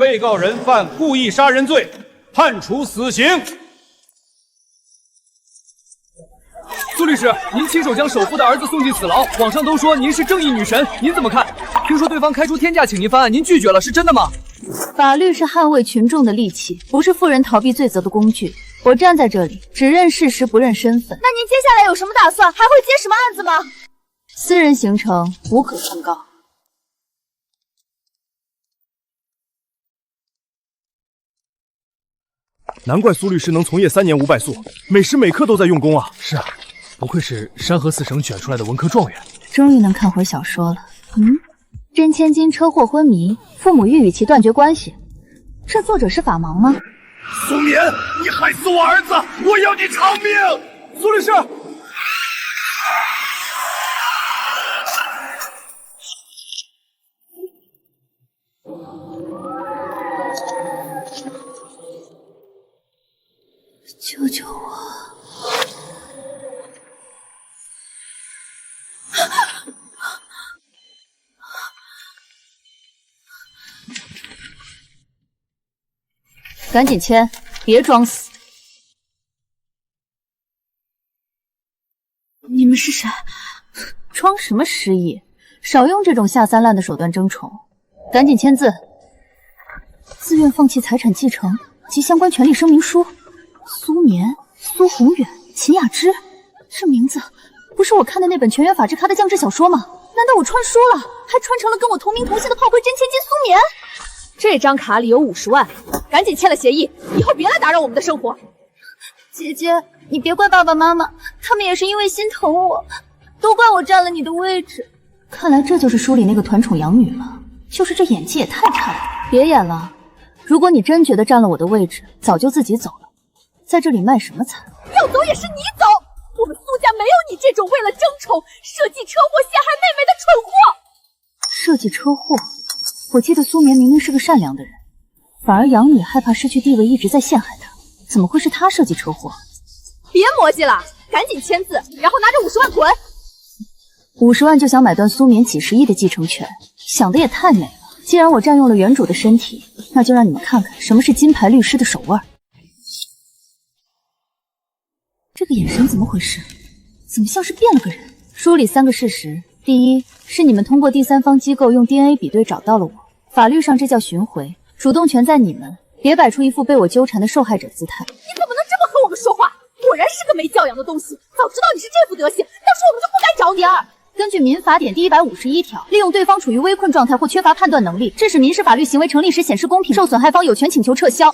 被告人犯故意杀人罪，判处死刑。苏律师，您亲手将首富的儿子送进死牢，网上都说您是正义女神，您怎么看？听说对方开出天价请您翻案，您拒绝了，是真的吗？法律是捍卫群众的利器，不是富人逃避罪责的工具。我站在这里，只认事实，不认身份。那您接下来有什么打算？还会接什么案子吗？私人行程无可奉告。难怪苏律师能从业3年5败诉，每时每刻都在用功啊！是啊，不愧是山河4省选出来的文科状元。终于能看会小说了。真千金车祸昏迷，父母欲与其断绝关系。这作者是法盲吗？苏眠，你害死我儿子，我要你偿命！苏律师。救救我！赶紧签，别装死！你们是谁？装什么失忆？少用这种下三滥的手段争宠，赶紧签字！自愿放弃财产继承及相关权利声明书。苏眠、苏宏远、秦雅芝，这名字不是我看的那本全员法制咖的降智小说吗？难道我穿书了，还穿成了跟我同名同姓的炮灰真千金苏眠？这张卡里有50万，赶紧签了协议，以后别来打扰我们的生活。姐姐，你别怪爸爸妈妈，他们也是因为心疼我，都怪我占了你的位置。看来这就是书里那个团宠养女了，就是这演技也太差了。别演了，如果你真觉得占了我的位置，早就自己走了，在这里卖什么惨？要走也是你走，我们苏家没有你这种为了争宠设计车祸陷害妹妹的蠢货。设计车祸？我记得苏眠明明是个善良的人，反而养女害怕失去地位一直在陷害他，怎么会是他设计车祸？别磨叽了，赶紧签字，然后拿着50万滚。50万就想买断苏眠几10亿的继承权，想的也太美了。既然我占用了原主的身体，那就让你们看看什么是金牌律师的手腕。这个眼神怎么回事？怎么像是变了个人？书里3个事实：第一，是你们通过第三方机构用 DNA 比对找到了我，法律上这叫寻回，主动权在你们，别摆出一副被我纠缠的受害者姿态。你怎么能这么和我们说话？果然是个没教养的东西！早知道你是这副德行，当时我们就不该找你。第二，根据民法典第151条，利用对方处于危困状态或缺乏判断能力，致使民事法律行为成立时显示公平，受损害方有权请求撤销。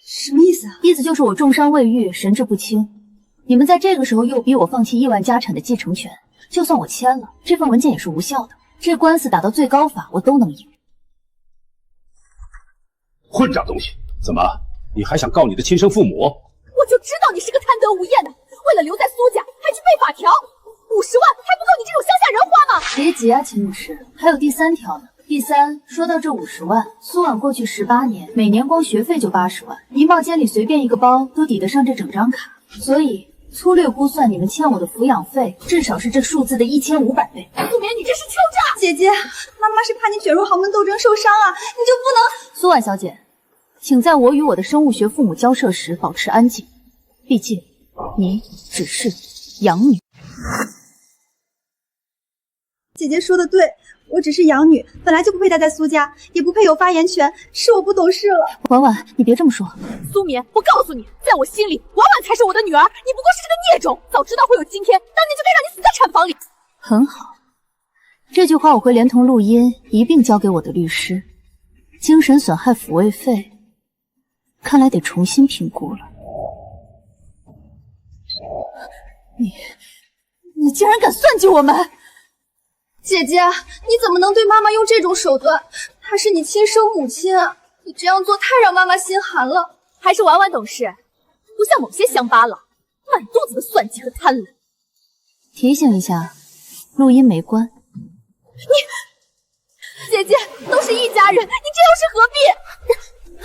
什么意思啊？意思就是我重伤未愈，神志不清。你们在这个时候又逼我放弃亿万家产的继承权，就算我签了，这份文件也是无效的。这官司打到最高法，我都能赢。混账东西！怎么，你还想告你的亲生父母？我就知道你是个贪得无厌的，为了留在苏家还去背法条，50万还不够你这种乡下人花吗？别急啊，秦律师，还有第3条呢。第3，说到这50万，苏婉过去18年，每年光学费就80万，衣帽间里随便一个包都抵得上这整张卡，所以粗略估算，你们欠我的抚养费至少是这数字的1500倍。苏眠，你这是敲诈！姐姐，妈妈是怕你卷入豪门斗争受伤啊，你就不能……苏婉小姐，请在我与我的生物学父母交涉时保持安静，毕竟你只是养女。姐姐说的对，我只是养女，本来就不配待在苏家，也不配有发言权，是我不懂事了。婉婉，你别这么说。苏眠，我告诉你，在我心里，婉婉才是我的女儿，你不过是个孽种。早知道会有今天，当年就该让你死在产房里。很好，这句话我会连同录音一并交给我的律师。精神损害抚慰费，看来得重新评估了。你竟然敢算计我们！姐姐，你怎么能对妈妈用这种手段？她是你亲生母亲啊！你这样做太让妈妈心寒了。还是婉婉懂事，不像某些乡巴佬，满肚子的算计和贪婪。提醒一下，录音没关。姐姐，都是一家人，你这又是何必？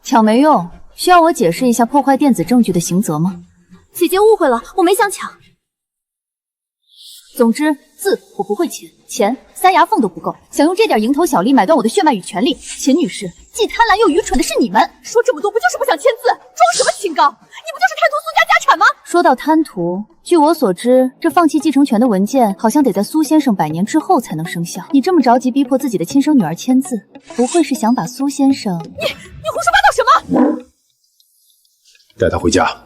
抢没用，需要我解释一下破坏电子证据的刑责吗？姐姐误会了，我没想抢。总之，字我不会签，钱塞牙缝都不够，想用这点蝇头小利买断我的血脉与权利。秦女士，既贪婪又愚蠢的是你们。说这么多不就是不想签字？装什么清高？你不就是贪图苏家家产吗？说到贪图，据我所知，这放弃继承权的文件好像得在苏先生100年之后才能生效。你这么着急逼迫自己的亲生女儿签字，不会是想把苏先生……你胡说八道什么？带他回家。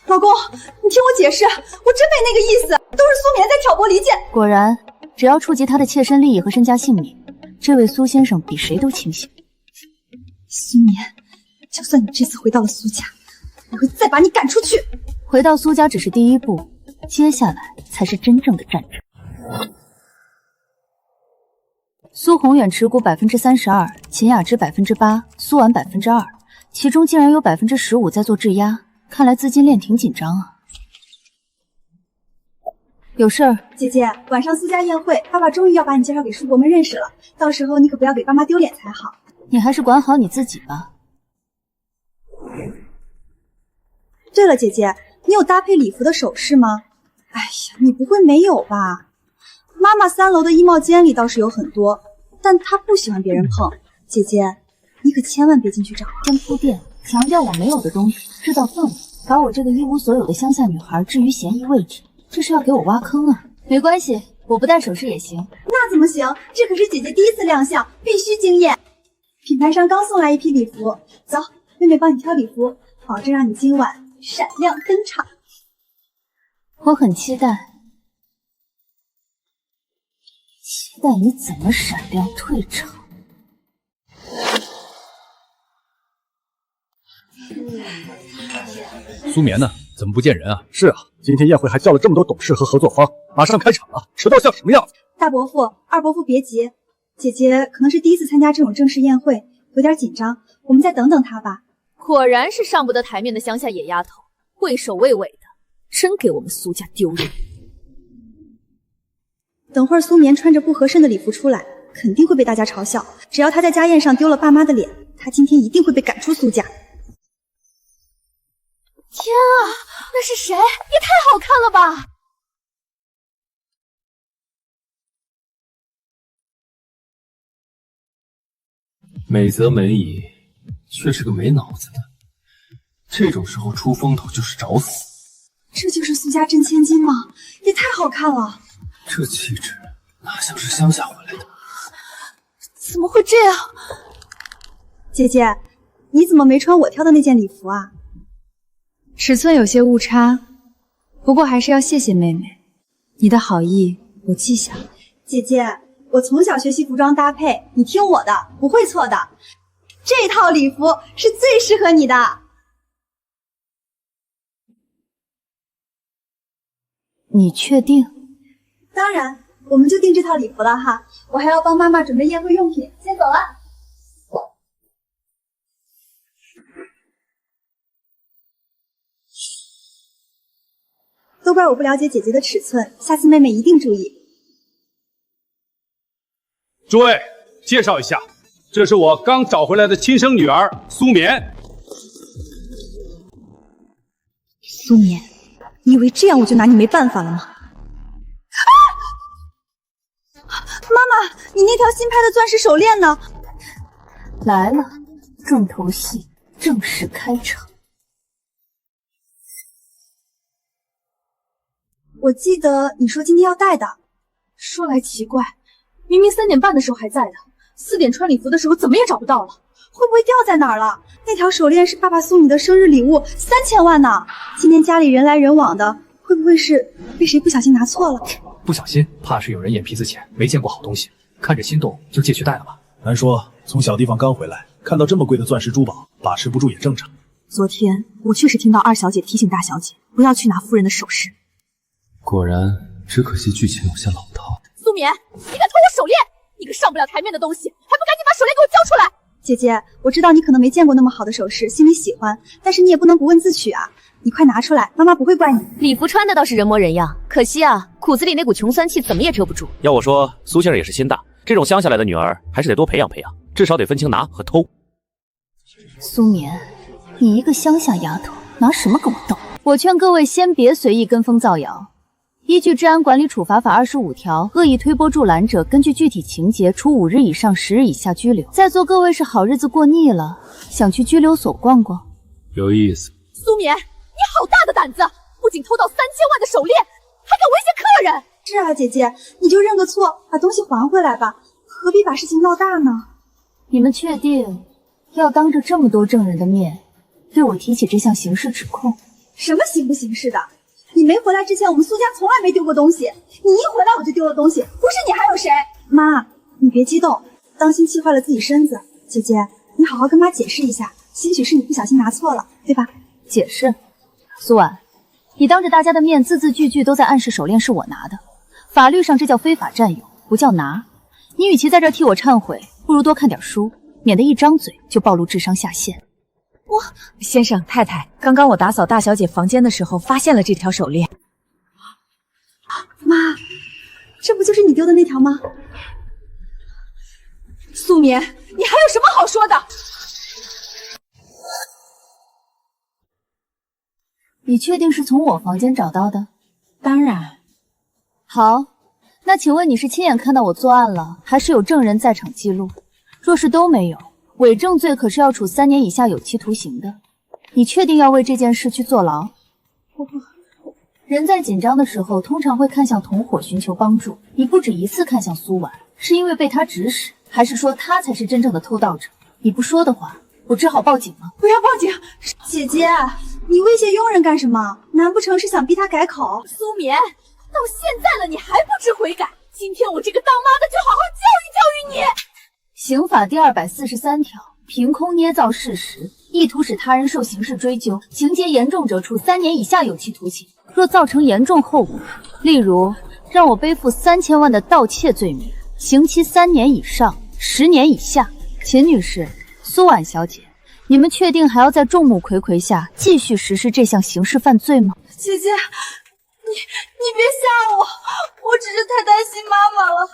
老公，你听我解释，我真没那个意思，都是苏眠在挑拨离间。果然，只要触及他的切身利益和身家性命，这位苏先生比谁都清醒。苏眠，就算你这次回到了苏家，我会再把你赶出去。回到苏家只是第一步，接下来才是真正的战争。苏宏远持股32%，秦雅芝8%，苏婉2%，其中竟然有15%在做质押。看来资金链挺紧张啊。有事儿？姐姐，晚上苏家宴会，爸爸终于要把你介绍给叔伯们认识了，到时候你可不要给爸妈丢脸才好。你还是管好你自己吧。对了，姐姐，你有搭配礼服的首饰吗？哎呀，你不会没有吧？妈妈3楼的衣帽间里倒是有很多，但她不喜欢别人碰。姐姐，你可千万别进去找。先铺垫，强调我没有的东西，制造氛围，把我这个一无所有的乡下女孩置于嫌疑位置，这是要给我挖坑啊！没关系，我不戴首饰也行。那怎么行？这可是姐姐第一次亮相，必须惊艳。品牌商刚送来一批礼服，走，妹妹帮你挑礼服，保证让你今晚闪亮登场。我很期待你怎么闪亮退场。苏眠呢？怎么不见人啊？是啊，今天宴会还叫了这么多董事和合作方，马上开场了，迟到像什么样子？大伯父、二伯父别急，姐姐可能是第一次参加这种正式宴会，有点紧张，我们再等等她吧。果然是上不得台面的乡下野丫头，畏首畏尾的，真给我们苏家丢人。等会儿苏眠穿着不合身的礼服出来，肯定会被大家嘲笑。只要她在家宴上丢了爸妈的脸，她今天一定会被赶出苏家。天啊，那是谁？也太好看了吧！美则美矣，却是个没脑子的。这种时候出风头就是找死。这就是苏家真千金吗？也太好看了！这气质哪像是乡下回来的？怎么会这样？姐姐，你怎么没穿我挑的那件礼服啊？尺寸有些误差，不过还是要谢谢妹妹，你的好意我记下了。姐姐，我从小学习服装搭配，你听我的，不会错的。这套礼服是最适合你的。你确定？当然，我们就订这套礼服了哈。我还要帮妈妈准备宴会用品，先走了。都怪我不了解姐姐的尺寸，下次妹妹一定注意。诸位，介绍一下，这是我刚找回来的亲生女儿苏眠。苏眠，你以为这样我就拿你没办法了吗？妈妈，你那条新拍的钻石手链呢？来了，重头戏正式开场。我记得你说今天要戴的。说来奇怪，明明3点半的时候还在的，4点穿礼服的时候怎么也找不到了？会不会掉在哪儿了？那条手链是爸爸送你的生日礼物，3000万呢！今天家里人来人往的，会不会是被谁不小心拿错了？不小心，怕是有人眼皮子浅，没见过好东西，看着心动就借去戴了吧。难说，从小地方刚回来，看到这么贵的钻石珠宝，把持不住也正常。昨天我确实听到二小姐提醒大小姐不要去拿夫人的首饰。果然，只可惜剧情有些老套。苏眠，你敢偷我手链？你个上不了台面的东西，还不赶紧把手链给我交出来！姐姐，我知道你可能没见过那么好的首饰，心里喜欢，但是你也不能不问自取啊！你快拿出来，妈妈不会怪你。礼服穿的倒是人模人样，可惜啊，骨子里那股穷酸气怎么也遮不住。要我说，苏先生也是心大，这种乡下来的女儿还是得多培养培养，至少得分清拿和偷。苏眠，你一个乡下丫头，拿什么跟我斗？我劝各位先别随意跟风造谣，依据治安管理处罚法25条，恶意推波助澜者，根据具体情节，处5日以上10日以下拘留。在座各位是好日子过腻了，想去拘留所逛逛？有意思。苏眠，你好大的胆子！不仅偷盗3000万的手链，还敢威胁客人！是啊，姐姐，你就认个错，把东西还回来吧，何必把事情闹大呢？你们确定要当着这么多证人的面对我提起这项刑事指控？什么刑不刑事的？你没回来之前，我们苏家从来没丢过东西。你一回来我就丢了东西，不是你还有谁？妈，你别激动，当心气坏了自己身子。姐姐，你好好跟妈解释一下，兴许是你不小心拿错了，对吧？解释？苏婉，你当着大家的面字字句句都在暗示手链是我拿的，法律上这叫非法占有，不叫拿。你与其在这替我忏悔，不如多看点书，免得一张嘴就暴露智商下限。先生太太，刚刚我打扫大小姐房间的时候发现了这条手链。妈，这不就是你丢的那条吗？苏眠，你还有什么好说的？你确定是从我房间找到的？当然。好，那请问你是亲眼看到我作案了，还是有证人在场记录？若是都没有，伪证罪可是要处3年以下有期徒刑的。你确定要为这件事去坐牢？人在紧张的时候，通常会看向同伙寻求帮助。你不止一次看向苏婉，是因为被他指使，还是说他才是真正的偷盗者？你不说的话，我只好报警了。不要报警！姐姐，你威胁佣人干什么？难不成是想逼他改口？苏眠，到现在了你还不知悔改，今天我这个当妈的就好好教育教育你。刑法第243条，凭空捏造事实，意图使他人受刑事追究，情节严重者处3年以下有期徒刑。若造成严重后果，例如让我背负3000万的盗窃罪名，刑期3年以上10年以下。秦女士、苏婉小姐，你们确定还要在众目睽睽下继续实施这项刑事犯罪吗？姐姐，你别吓我，我只是太担心妈妈了。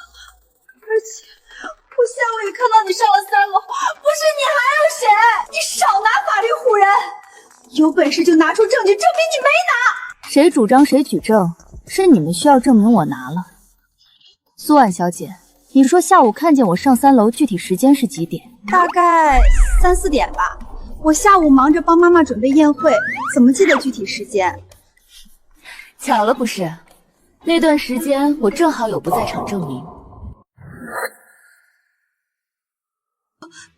而且我下午也看到你上了3楼，不是你还有谁？你少拿法律唬人，有本事就拿出证据证明你没拿。谁主张谁举证，是你们需要证明我拿了。苏婉小姐，你说下午看见我上3楼，具体时间是几点？大概3、4点吧。我下午忙着帮妈妈准备宴会，怎么记得具体时间？巧了不是？那段时间我正好有不在场证明。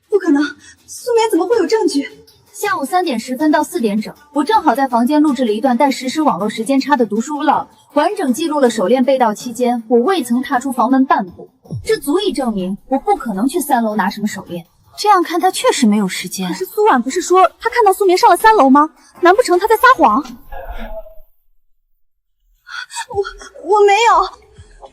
不可能，苏眠怎么会有证据？下午3点10分到4点整，我正好在房间录制了一段带实时网络时间差的读书 vlog， 完整记录了手链被盗期间我未曾踏出房门半步，这足以证明我不可能去3楼拿什么手链。这样看他确实没有时间。可是苏婉不是说她看到苏眠上了3楼吗？难不成她在撒谎？我没有，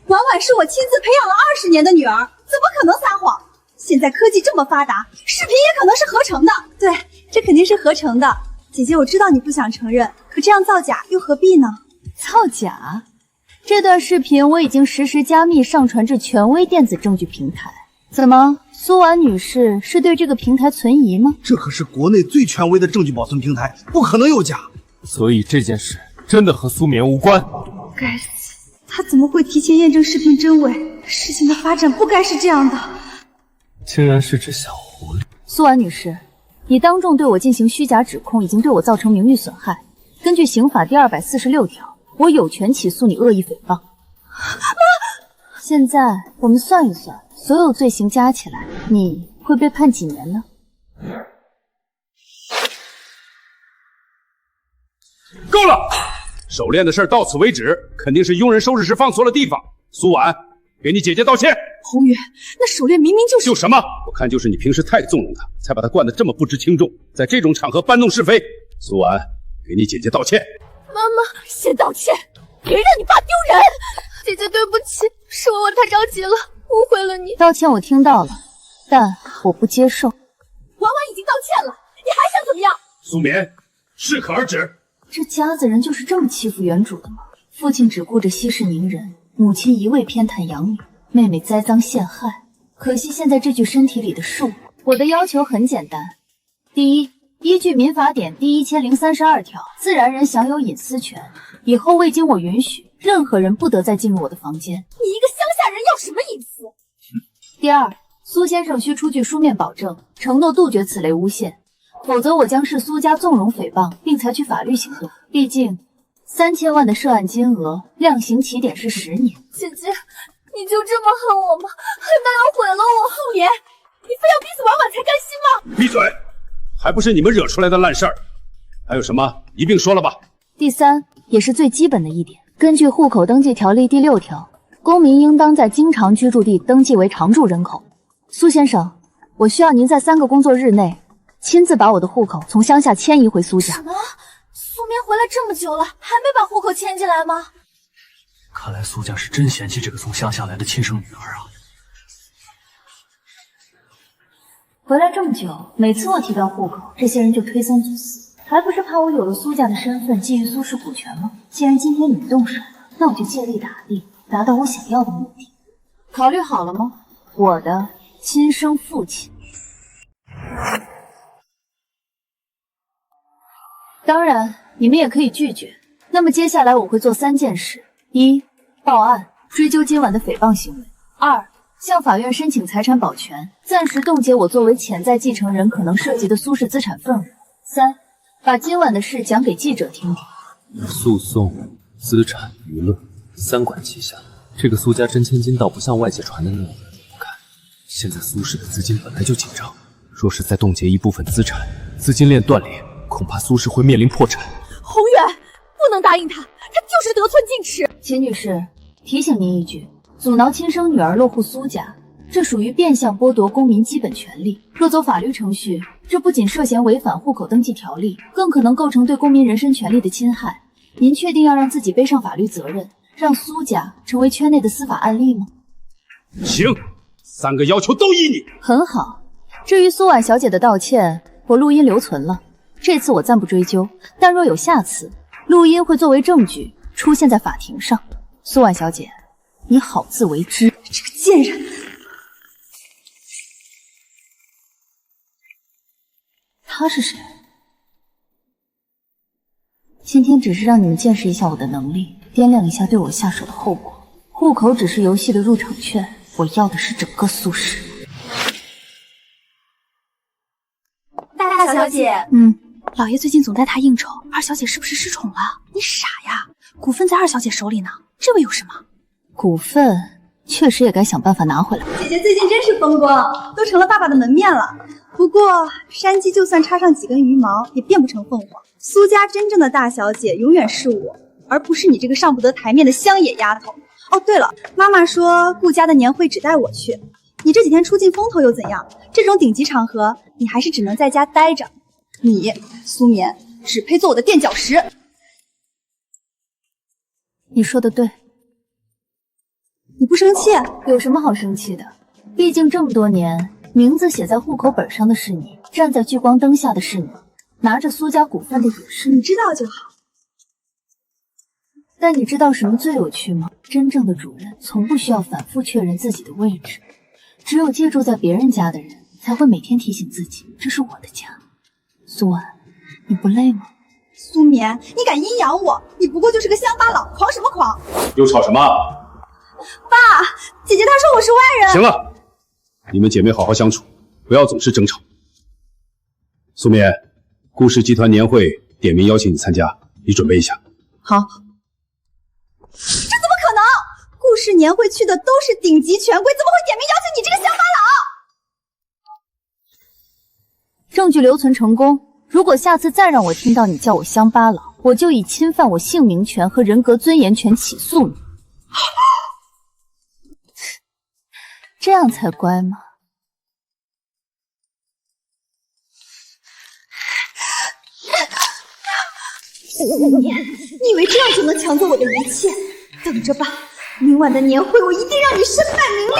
婉婉是我亲自培养了20年的女儿，怎么可能撒谎？现在科技这么发达，视频也可能是合成的。对，这肯定是合成的。姐姐，我知道你不想承认，可这样造假又何必呢？造假？这段视频我已经实时加密上传至权威电子证据平台。怎么，苏婉女士是对这个平台存疑吗？这可是国内最权威的证据保存平台，不可能有假。所以这件事真的和苏眠无关。该死，他怎么会提前验证视频真伪？事情的发展不该是这样的。竟然是只小狐狸。苏婉女士，你当众对我进行虚假指控，已经对我造成名誉损害。根据刑法第246条，我有权起诉你恶意诽谤。妈，现在我们算一算，所有罪行加起来，你会被判几年呢？够了！手链的事到此为止，肯定是佣人收拾时放错了地方。苏婉，给你姐姐道歉。红云，那手链明明就是……就什么？我看就是你平时太纵容她，才把她惯得这么不知轻重，在这种场合搬弄是非。苏婉，给你姐姐道歉。妈妈，先道歉，别让你爸丢人。姐姐对不起，是我太着急了，误会了你。道歉我听到了，但我不接受。婉婉已经道歉了，你还想怎么样？苏眠，适可而止。这家子人就是这么欺负原主的吗？父亲只顾着息事宁人，母亲一味偏袒养女，妹妹栽赃陷害。可惜现在这具身体里的是我。我的要求很简单：第一，依据民法典第1032条，自然人享有隐私权，以后未经我允许，任何人不得再进入我的房间。你一个乡下人要什么隐私？第二，苏先生需出具书面保证，承诺杜绝此类诬陷，否则我将视苏家纵容诽谤，并采取法律行动。毕竟3000万的涉案金额，量刑起点是10年。姐姐，你就这么恨我吗？恨到要毁了我？素颜，你非要彼此玩玩才甘心吗？闭嘴！还不是你们惹出来的烂事儿！还有什么一并说了吧。第三，也是最基本的一点，根据户口登记条例第6条，公民应当在经常居住地登记为常住人口。苏先生，我需要您在3个工作日内亲自把我的户口从乡下迁移回苏家。什么？苏棉回来这么久了，还没把户口迁进来吗？看来苏家是真嫌弃这个从乡下来的亲生女儿啊！回来这么久，每次我提到户口，这些人就推三阻四，还不是怕我有了苏家的身份，觊觎苏氏股权吗？既然今天你们动手，那我就借力打力，达到我想要的目的。考虑好了吗？我的亲生父亲。当然，你们也可以拒绝。那么接下来我会做3件事：一、报案，追究今晚的诽谤行为；二、向法院申请财产保全，暂时冻结我作为潜在继承人可能涉及的苏氏资产份额；三、把今晚的事讲给记者听听。诉讼、资产、舆论3管齐下，这个苏家真千金倒不像外界传的那样。我看现在苏氏的资金本来就紧张，若是再冻结一部分资产，资金链断裂，恐怕苏氏会面临破产。宏远，不能答应他，他就是得寸进尺。秦女士，提醒您一句，阻挠亲生女儿落户苏家，这属于变相剥夺公民基本权利。若走法律程序，这不仅涉嫌违反户口登记条例，更可能构成对公民人身权利的侵害。您确定要让自己背上法律责任，让苏家成为圈内的司法案例吗？行，3个要求都依你。很好。至于苏婉小姐的道歉，我录音留存了，这次我暂不追究，但若有下次，录音会作为证据出现在法庭上。苏婉小姐，你好自为之。这个贱人！他是谁？今天只是让你们见识一下我的能力，掂量一下对我下手的后果。户口只是游戏的入场券，我要的是整个苏氏。大小姐，老爷最近总带她应酬，二小姐是不是失宠了？你傻呀，股份在二小姐手里呢，这位有什么？股份确实也该想办法拿回来。姐姐最近真是风光，都成了爸爸的门面了。不过山鸡就算插上几根羽毛，也变不成凤凰。苏家真正的大小姐永远是我，而不是你这个上不得台面的乡野丫头。哦，对了，妈妈说顾家的年会只带我去，你这几天出尽风头又怎样？这种顶级场合，你还是只能在家待着。你苏棉只配做我的垫脚石。你说的对。你不生气？有什么好生气的？毕竟这么多年，名字写在户口本上的是你，站在聚光灯下的是你，拿着苏家股份的也是你。知道就好。但你知道什么最有趣吗？真正的主人从不需要反复确认自己的位置，只有借住在别人家的人才会每天提醒自己，这是我的家。苏婉，你不累吗？苏棉，你敢阴阳我？你不过就是个乡巴佬，狂什么狂？又吵什么？爸，姐姐她说我是外人。行了，你们姐妹好好相处，不要总是争吵。苏棉，顾氏集团年会点名邀请你参加，你准备一下。好。这怎么可能？顾氏年会去的都是顶级权贵，怎么会点名邀请你这个乡巴佬？证据留存成功。如果下次再让我听到你叫我乡巴佬，我就以侵犯我姓名权和人格尊严权起诉你。这样才乖吗？你以为这样就能抢走我的一切？等着吧，明晚的年会我一定让你身败名裂！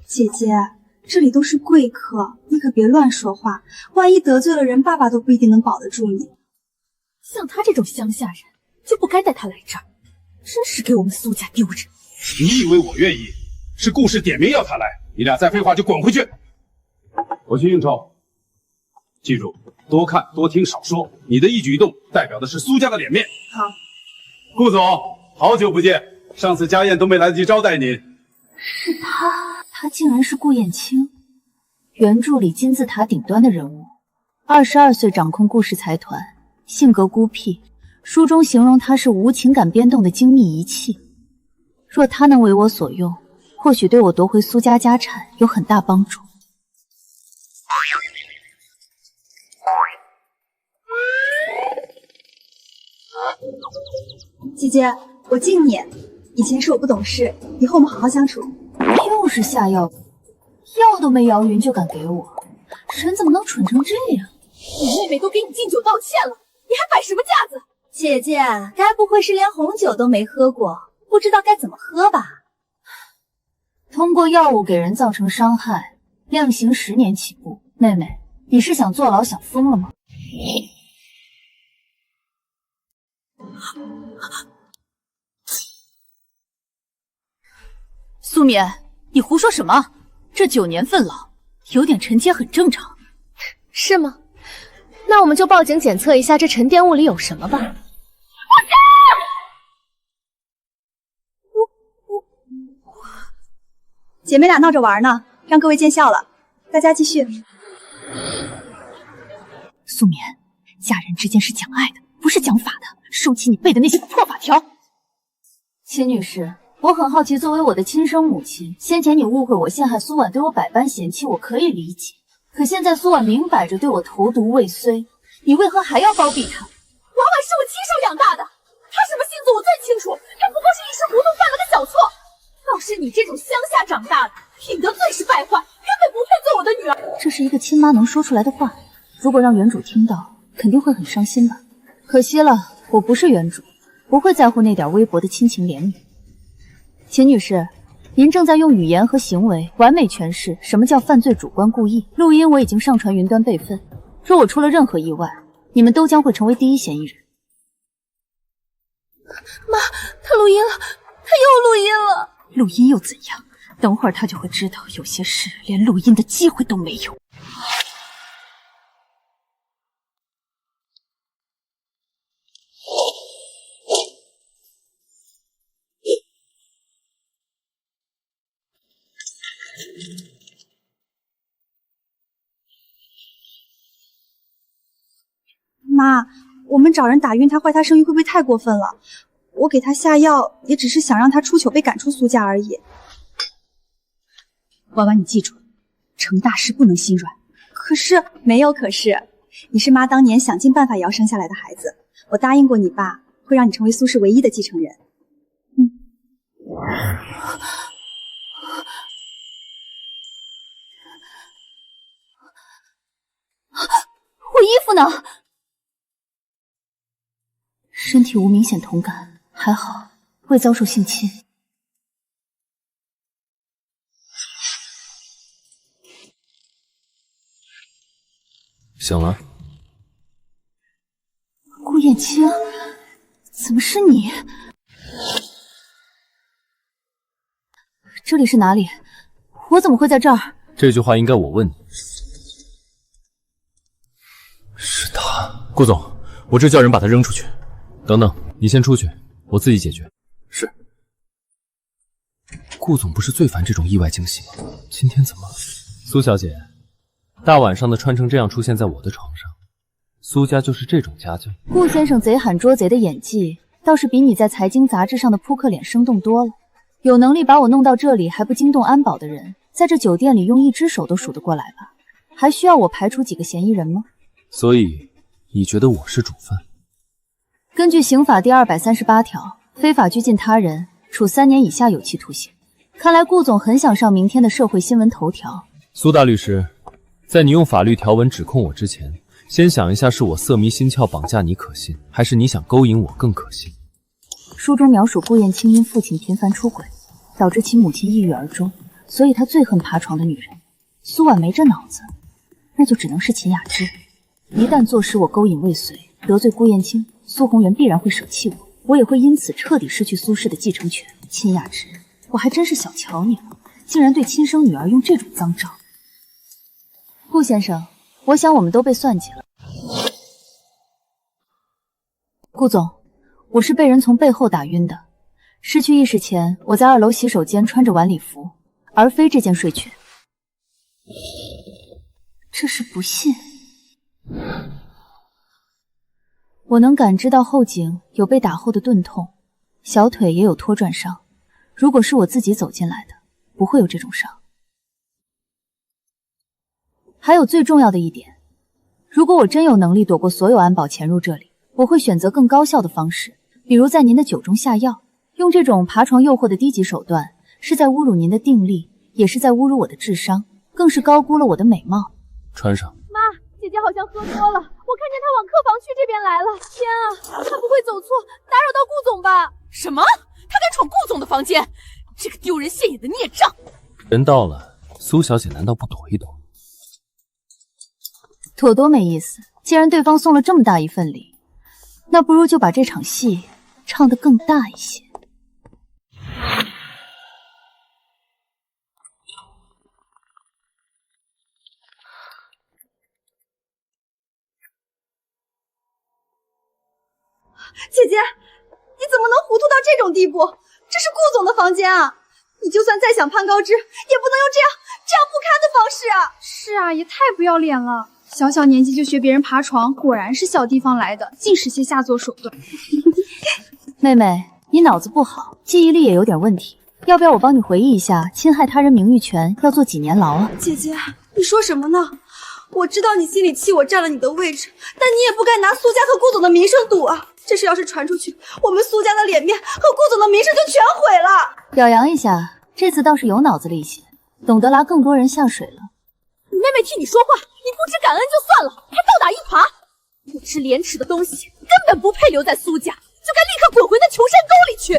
姐姐，这里都是贵客，你可别乱说话，万一得罪了人，爸爸都不一定能保得住你。像他这种乡下人，就不该带他来这儿，真是给我们苏家丢人。你以为我愿意？是顾氏点名要他来，你俩再废话就滚回去。我去应酬。记住，多看多听少说，你的一举一动代表的是苏家的脸面。好。顾总，好久不见，上次家宴都没来得及招待您。是他，他竟然是顾燕青，原著里金字塔顶端的人物。22岁掌控顾氏财团，性格孤僻，书中形容他是无情感变动的精密仪器。若他能为我所用，或许对我夺回苏家家产有很大帮助。姐姐，我敬你。以前是我不懂事，以后我们好好相处。又是下药，药都没摇匀就敢给我，人怎么能蠢成这样？你妹妹都给你敬酒道歉了，你还摆什么架子？姐姐，该不会是连红酒都没喝过，不知道该怎么喝吧？通过药物给人造成伤害，量刑10年起步。妹妹，你是想坐牢想疯了吗？苏冕，你胡说什么？这9年份牢，有点沉疖很正常。是吗？那我们就报警检测一下这沉淀物里有什么吧。姐妹俩闹着玩呢，让各位见笑了。大家继续。苏冕，家人之间是讲爱的，不是讲法的。收起你背的那些破法条。秦女士，我很好奇，作为我的亲生母亲，先前你误会我陷害苏婉，对我百般嫌弃，我可以理解。可现在苏婉明摆着对我投毒未遂，你为何还要包庇她？婉婉是我亲手养大的，她什么性子我最清楚，她不过是一时糊涂犯了个小错。要是你这种乡下长大的，品德最是败坏，根本不配做我的女儿。这是一个亲妈能说出来的话，如果让原主听到，肯定会很伤心吧。可惜了，我不是原主，不会在乎那点微薄的亲情怜悯。秦女士，您正在用语言和行为完美诠释什么叫犯罪主观故意。录音我已经上传云端备份，若我出了任何意外，你们都将会成为第一嫌疑人。妈，他录音了，他又录音了。录音又怎样？等会儿他就会知道，有些事连录音的机会都没有。妈，我们找人打晕他，坏他声誉，会不会太过分了？我给他下药，也只是想让他出糗被赶出苏家而已。婉婉，你记住，成大事不能心软。可是没有可是，你是妈当年想尽办法也要生下来的孩子，我答应过你爸，会让你成为苏氏唯一的继承人。我衣服呢？身体无明显痛感，还好未遭受性侵。醒了。顾燕青，怎么是你？这里是哪里？我怎么会在这儿？这句话应该我问你。是他，顾总，我这叫人把他扔出去。等等，你先出去，我自己解决。是。顾总不是最烦这种意外惊喜吗？今天怎么？苏小姐，大晚上的穿成这样出现在我的床上，苏家就是这种家教。顾先生贼喊捉贼的演技，倒是比你在财经杂志上的扑克脸生动多了。有能力把我弄到这里还不惊动安保的人，在这酒店里用一只手都数得过来吧？还需要我排除几个嫌疑人吗？所以，你觉得我是主犯？根据刑法第238条，非法拘禁他人，处3年以下有期徒刑。看来顾总很想上明天的社会新闻头条。苏大律师，在你用法律条文指控我之前，先想一下是我色迷心窍绑架你可信，还是你想勾引我更可信？书中描述顾燕青因父亲频繁出轨，导致其母亲抑郁而终，所以他最恨爬床的女人。苏婉没这脑子，那就只能是秦雅芝。一旦坐实我勾引未遂，得罪顾燕青，苏宏元必然会舍弃我，我也会因此彻底失去苏氏的继承权。秦雅芝，我还真是小瞧你了，竟然对亲生女儿用这种脏招。顾先生，我想我们都被算计了。顾总，我是被人从背后打晕的，失去意识前，我在2楼洗手间穿着晚礼服，而非这件睡裙。这是不信。我能感知到后颈有被打后的钝痛，小腿也有拖转伤。如果是我自己走进来的，不会有这种伤。还有最重要的一点，如果我真有能力躲过所有安保潜入这里，我会选择更高效的方式，比如在您的酒中下药。用这种爬床诱惑的低级手段，是在侮辱您的定力，也是在侮辱我的智商，更是高估了我的美貌。穿上。妈，姐姐好像喝多了，我看见她往客房区这边来了。天啊，她不会走错，打扰到顾总吧？什么？她敢闯顾总的房间？这个丢人现眼的孽障！人到了，苏小姐难道不躲一躲？妥多没意思，既然对方送了这么大一份礼，那不如就把这场戏唱得更大一些。姐姐，你怎么能糊涂到这种地步？这是顾总的房间啊！你就算再想攀高枝，也不能用这样不堪的方式啊！是啊，也太不要脸了！小小年纪就学别人爬床，果然是小地方来的，尽使些下作手段。妹妹，你脑子不好，记忆力也有点问题，要不要我帮你回忆一下，侵害他人名誉权要坐几年牢啊？姐姐，你说什么呢？我知道你心里气我占了你的位置，但你也不该拿苏家和顾总的名声赌啊！这事要是传出去，我们苏家的脸面和顾总的名声就全毁了。表扬一下，这次倒是有脑子了一些，懂得拉更多人下水了。你妹妹替你说话，你不知感恩就算了，还倒打一耙，不知廉耻的东西根本不配留在苏家，就该立刻滚回那穷山沟里去！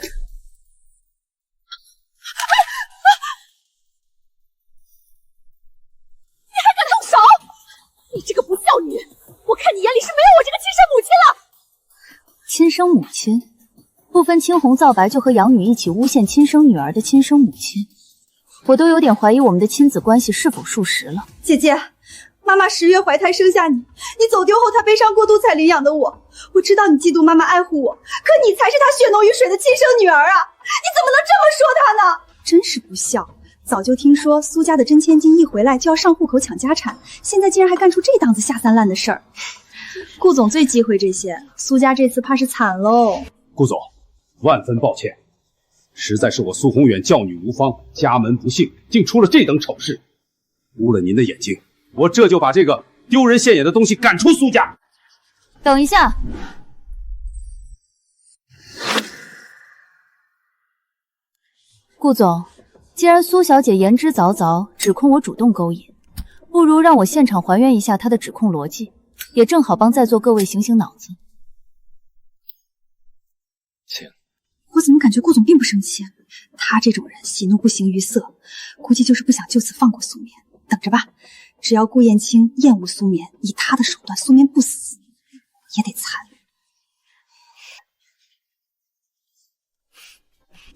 你还敢动手？你这个不孝女，我看你眼里是没有我这个亲生母亲了。亲生母亲，不分青红皂白就和养女一起诬陷亲生女儿的亲生母亲，我都有点怀疑我们的亲子关系是否属实了。姐姐，妈妈10月怀胎生下你，你走丢后她悲伤过度才领养的我。我知道你嫉妒妈妈爱护我，可你才是她血浓于水的亲生女儿啊！你怎么能这么说她呢？真是不孝！早就听说苏家的真千金一回来就要上户口抢家产，现在竟然还干出这档子下三滥的事儿。顾总最忌讳这些，苏家这次怕是惨喽。顾总，万分抱歉，实在是我苏宏远教女无方，家门不幸，竟出了这等丑事，污了您的眼睛。我这就把这个丢人现眼的东西赶出苏家。等一下，顾总，既然苏小姐言之凿凿指控我主动勾引，不如让我现场还原一下她的指控逻辑，也正好帮在座各位醒醒脑子。请。我怎么感觉顾总并不生气？他这种人喜怒不形于色，估计就是不想就此放过苏眠。等着吧，只要顾燕青厌恶苏眠，以他的手段，苏眠不死也得惨。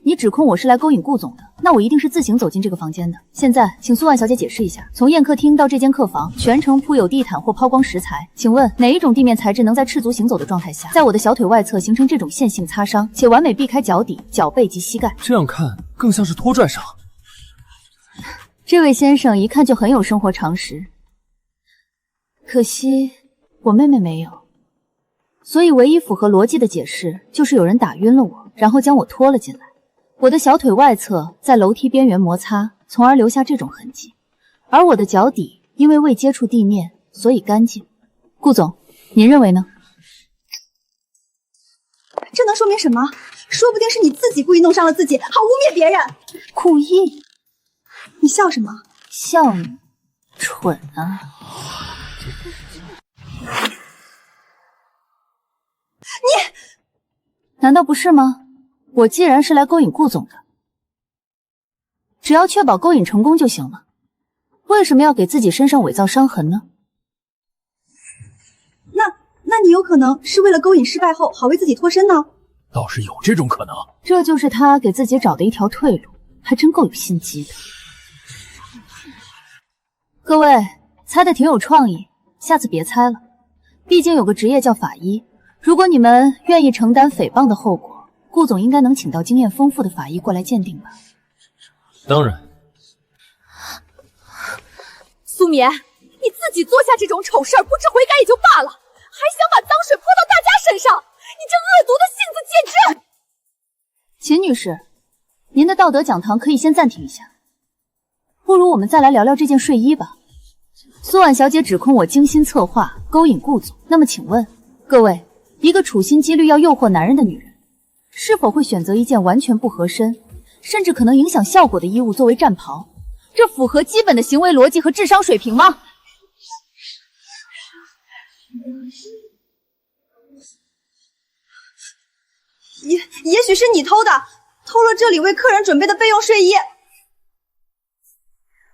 你指控我是来勾引顾总的，那我一定是自行走进这个房间的。现在，请苏万小姐解释一下，从宴客厅到这间客房，全程铺有地毯或抛光石材，请问哪一种地面材质能在赤足行走的状态下，在我的小腿外侧形成这种线性擦伤，且完美避开脚底、脚背及膝盖？这样看更像是拖拽伤。这位先生一看就很有生活常识，可惜我妹妹没有，所以唯一符合逻辑的解释就是有人打晕了我，然后将我拖了进来。我的小腿外侧在楼梯边缘摩擦，从而留下这种痕迹，而我的脚底因为未接触地面，所以干净。顾总，您认为呢？这能说明什么？说不定是你自己故意弄伤了自己，好污蔑别人。故意？你笑什么？笑你蠢啊！你难道不是吗？我既然是来勾引顾总的，只要确保勾引成功就行了，为什么要给自己身上伪造伤痕呢？那你有可能是为了勾引失败后好为自己脱身呢？倒是有这种可能。这就是他给自己找的一条退路，还真够有心机的。各位，猜的挺有创意，下次别猜了。毕竟有个职业叫法医，如果你们愿意承担诽谤的后果，顾总应该能请到经验丰富的法医过来鉴定吧？当然。苏眠，你自己做下这种丑事儿，不知悔改也就罢了，还想把脏水泼到大家身上，你这恶毒的性子简直……秦女士，您的道德讲堂可以先暂停一下，不如我们再来聊聊这件睡衣吧。苏婉小姐指控我精心策划勾引顾总，那么请问各位，一个处心积虑要诱惑男人的女人，是否会选择一件完全不合身，甚至可能影响效果的衣物作为战袍？这符合基本的行为逻辑和智商水平吗？也许是你偷的，偷了这里为客人准备的备用睡衣。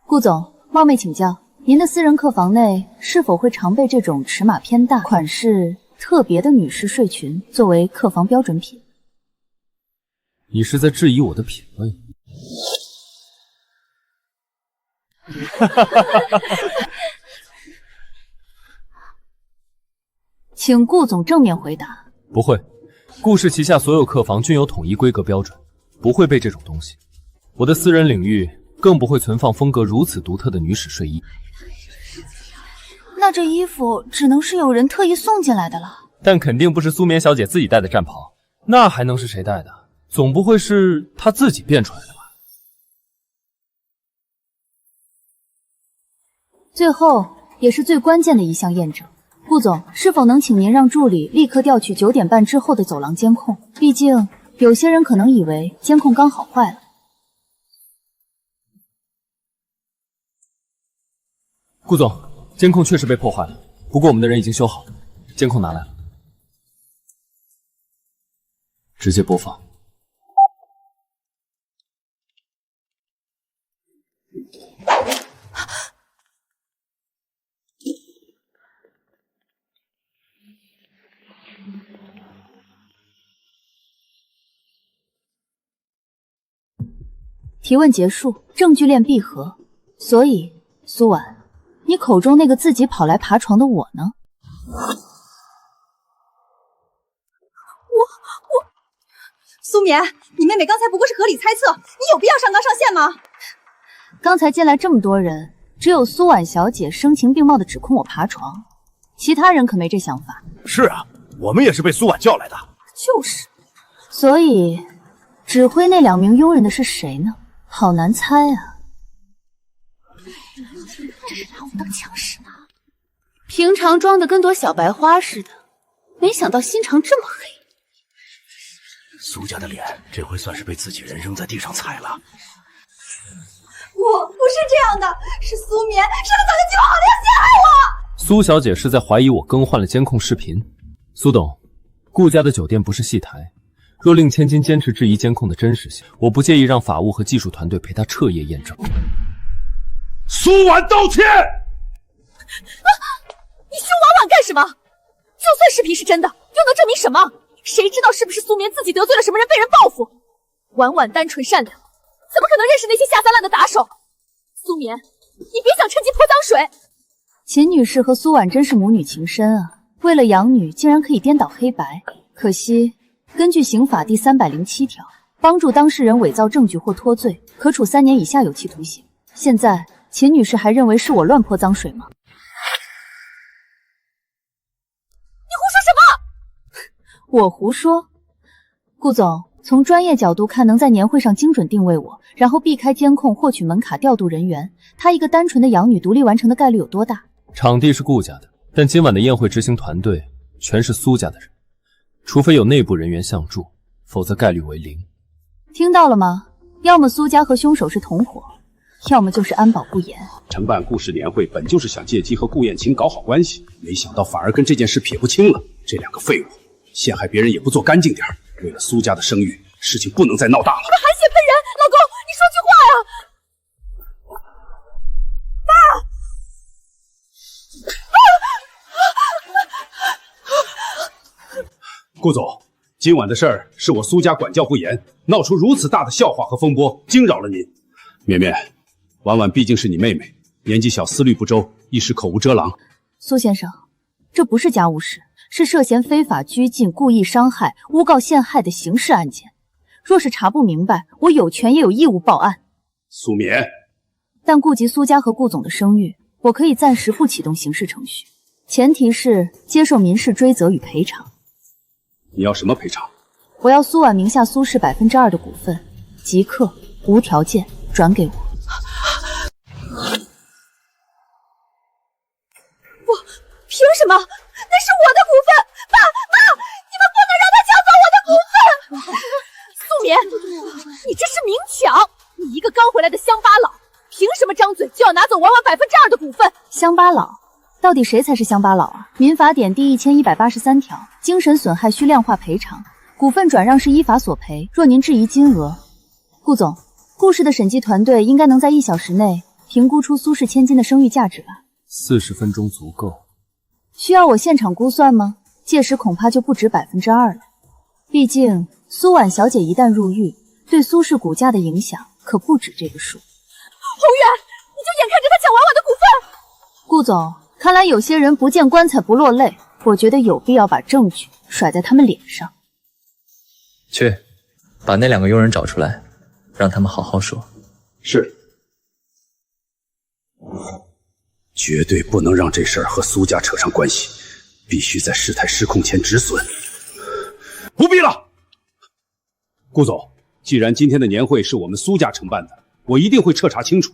顾总，冒昧请教，您的私人客房内是否会常备这种尺码偏大、款式特别的女士睡裙作为客房标准品？你是在质疑我的品味？请顾总正面回答。不会，顾氏旗下所有客房均有统一规格标准，不会备这种东西。我的私人领域更不会存放风格如此独特的女史睡衣。那这衣服只能是有人特意送进来的了。但肯定不是苏眠小姐自己带的战袍，那还能是谁带的？总不会是她自己变出来的吧？最后也是最关键的一项验证，顾总是否能请您让助理立刻调取9点半之后的走廊监控？毕竟有些人可能以为监控刚好坏了。顾总，监控确实被破坏了，不过我们的人已经修好了，监控拿来了，直接播放。提问结束，证据链闭合。所以，苏婉，你口中那个自己跑来爬床的我呢？苏眠，你妹妹刚才不过是合理猜测，你有必要上纲上线吗？刚才进来这么多人，只有苏婉小姐声情并茂地指控我爬床，其他人可没这想法。是啊，我们也是被苏婉叫来的。就是。所以，指挥那2名佣人的是谁呢？好难猜啊！这是拿我们当枪使呢。平常装的跟朵小白花似的，没想到心肠这么黑。苏家的脸这回算是被自己人扔在地上踩了。我不是这样的，是苏眠，是他早就计划好的要陷害我。苏小姐是在怀疑我更换了监控视频。苏董，顾家的酒店不是戏台，若令千金坚持质疑监控的真实性，我不介意让法务和技术团队陪她彻夜验证。苏婉道歉！你凶婉婉干什么？就算视频是真的，又能证明什么？谁知道是不是苏眠自己得罪了什么人，被人报复？婉婉单纯善良，怎么可能认识那些下三滥的打手？苏眠，你别想趁机泼脏水！秦女士和苏婉真是母女情深啊，为了养女竟然可以颠倒黑白。可惜，根据刑法第307条，帮助当事人伪造证据或脱罪，可处3年以下有期徒刑。现在，秦女士还认为是我乱泼脏水吗？我胡说。顾总，从专业角度看，能在年会上精准定位我，然后避开监控获取门卡调度人员，她一个单纯的养女独立完成的概率有多大？场地是顾家的，但今晚的宴会执行团队全是苏家的人，除非有内部人员相助，否则概率为0。听到了吗？要么苏家和凶手是同伙，要么就是安保不严。承办顾氏年会本就是想借机和顾燕青搞好关系，没想到反而跟这件事撇不清了。这2个废物陷害别人也不做干净点，为了苏家的声誉，事情不能再闹大了。你们含血喷人，老公，你说句话呀！爸！顾总，今晚的事儿是我苏家管教不严，闹出如此大的笑话和风波，惊扰了您。绵绵，婉婉毕竟是你妹妹，年纪小，思虑不周，一时口无遮拦。苏先生，这不是家务事，是涉嫌非法拘禁、故意伤害、诬告陷害的刑事案件。若是查不明白，我有权也有义务报案。苏冕，但顾及苏家和顾总的声誉，我可以暂时不启动刑事程序，前提是接受民事追责与赔偿。你要什么赔偿？我要苏婉名下苏氏2%的股份，即刻无条件转给我。凭什么？那是我的股份！爸妈，你们不能让他抢走我的股份！苏冕，你这是明抢！你一个刚回来的乡巴佬，凭什么张嘴就要拿走婉婉2%的股份？乡巴佬？到底谁才是乡巴佬啊？民法典第1183条，精神损害需量化赔偿，股份转让是依法索赔。若您质疑金额，顾总，顾氏的审计团队应该能在1小时内评估出苏氏千金的声誉价值吧？40分钟足够。需要我现场估算吗？届时恐怕就不止2%了。毕竟苏婉小姐一旦入狱，对苏氏股价的影响可不止这个数。宏远，你就眼看着他抢婉婉的股份？顾总，看来有些人不见棺材不落泪，我觉得有必要把证据甩在他们脸上。去，把那2个佣人找出来，让他们好好说。是。绝对不能让这事儿和苏家扯上关系，必须在事态失控前止损。不必了，顾总，既然今天的年会是我们苏家承办的，我一定会彻查清楚，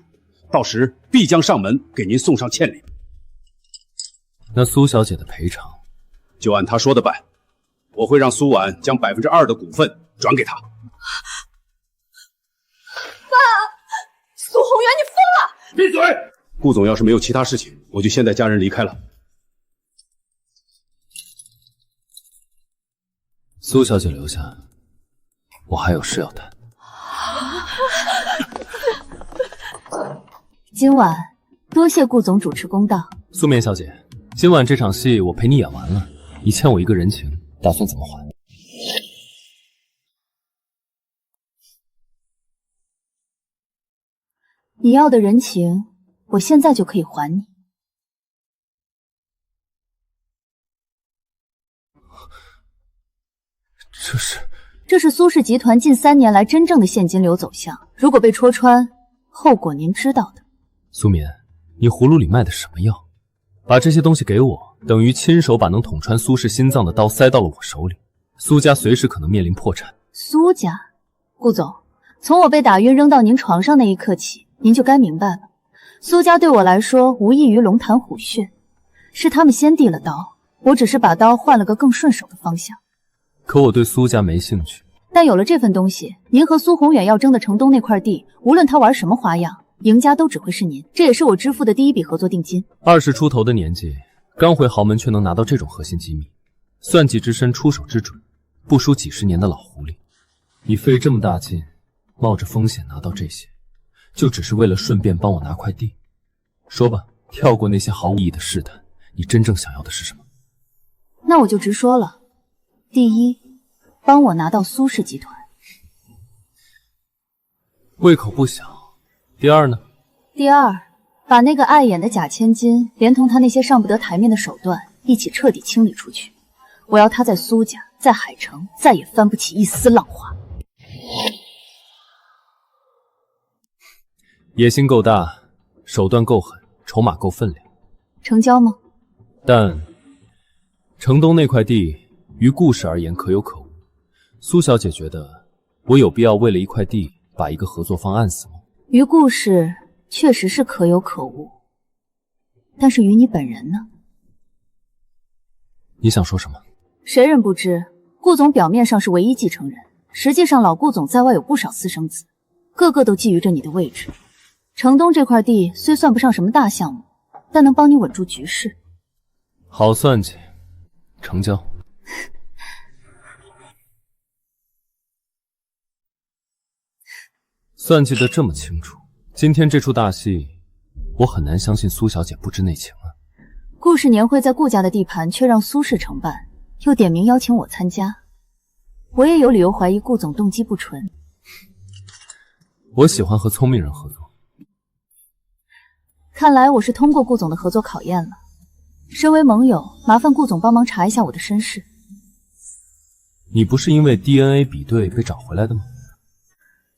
到时必将上门给您送上欠礼。那苏小姐的赔偿，就按她说的办，我会让苏婉将2%的股份转给她。爸，苏宏远，你疯了！闭嘴！顾总要是没有其他事情，我就先带家人离开了。苏小姐留下，我还有事要谈。今晚多谢顾总主持公道。苏冕小姐，今晚这场戏我陪你演完了，你欠我一个人情，打算怎么还？你要的人情，我现在就可以还你。这是苏氏集团近3年来真正的现金流走向，如果被戳穿，后果您知道的。苏冕，你葫芦里卖的什么药？把这些东西给我，等于亲手把能捅穿苏氏心脏的刀塞到了我手里。苏家随时可能面临破产。苏家，顾总，从我被打晕扔到您床上那一刻起，您就该明白了。苏家对我来说无异于龙潭虎穴，是他们先递了刀，我只是把刀换了个更顺手的方向。可我对苏家没兴趣。但有了这份东西，您和苏宏远要争的城东那块地，无论他玩什么花样，赢家都只会是您。这也是我支付的第一笔合作定金。20出头的年纪，刚回豪门却能拿到这种核心机密，算计之深，出手之准，不输几10年的老狐狸。你费这么大劲，冒着风险拿到这些，就只是为了顺便帮我拿块地？说吧，跳过那些毫无意义的试探，你真正想要的是什么？那我就直说了。第一，帮我拿到苏氏集团。胃口不小。第二呢？第二，把那个碍眼的假千金，连同他那些上不得台面的手段，一起彻底清理出去。我要他在苏家，在海城，再也翻不起一丝浪花。野心够大，手段够狠，筹码够分量。成交吗？但城东那块地于顾氏而言可有可无。苏小姐觉得我有必要为了一块地把一个合作方案死吗？于顾氏确实是可有可无，但是于你本人呢？你想说什么？谁人不知，顾总表面上是唯一继承人，实际上老顾总在外有不少私生子，个个都觊觎着你的位置。城东这块地虽算不上什么大项目，但能帮你稳住局势。好算计，成交。算计得这么清楚，今天这出大戏，我很难相信苏小姐不知内情啊。顾氏年会在顾家的地盘，却让苏氏承办，又点名邀请我参加，我也有理由怀疑顾总动机不纯。我喜欢和聪明人合作。看来我是通过顾总的合作考验了。身为盟友，麻烦顾总帮忙查一下我的身世。你不是因为 DNA 比对被找回来的吗？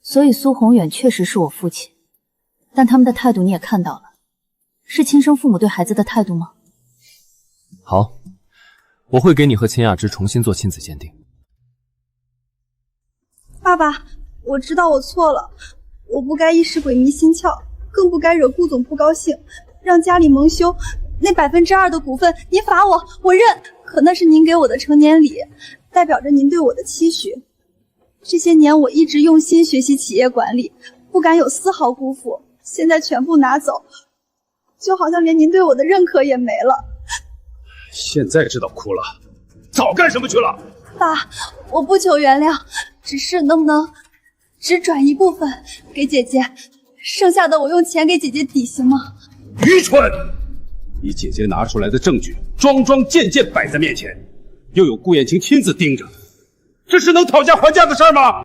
所以苏宏远确实是我父亲，但他们的态度你也看到了，是亲生父母对孩子的态度吗？好，我会给你和秦雅芝重新做亲子鉴定。爸爸，我知道我错了，我不该一时鬼迷心窍，更不该惹顾总不高兴，让家里蒙羞。那2%的股份，您罚我认，可那是您给我的成年礼，代表着您对我的期许。这些年我一直用心学习企业管理，不敢有丝毫辜负，现在全部拿走，就好像连您对我的认可也没了。现在知道哭了，早干什么去了？爸，我不求原谅，只是能不能只转一部分给姐姐，剩下的我用钱给姐姐抵行吗？愚蠢！你姐姐拿出来的证据桩桩件件摆在面前，又有顾燕青亲自盯着，这是能讨价还价的事吗？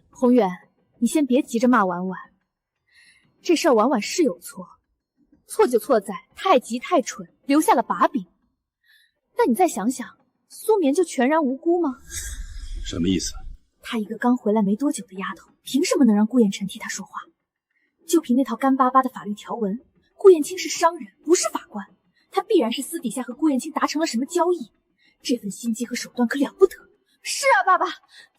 宏远，你先别急着骂婉婉，这事儿婉婉是有错，错就错在太急太蠢，留下了把柄。但你再想想，苏眠就全然无辜吗？什么意思？她一个刚回来没多久的丫头，凭什么能让顾燕晨替她说话？就凭那套干巴巴的法律条文，顾燕青是商人，不是法官，他必然是私底下和顾燕青达成了什么交易，这份心机和手段可了不得。是啊，爸爸，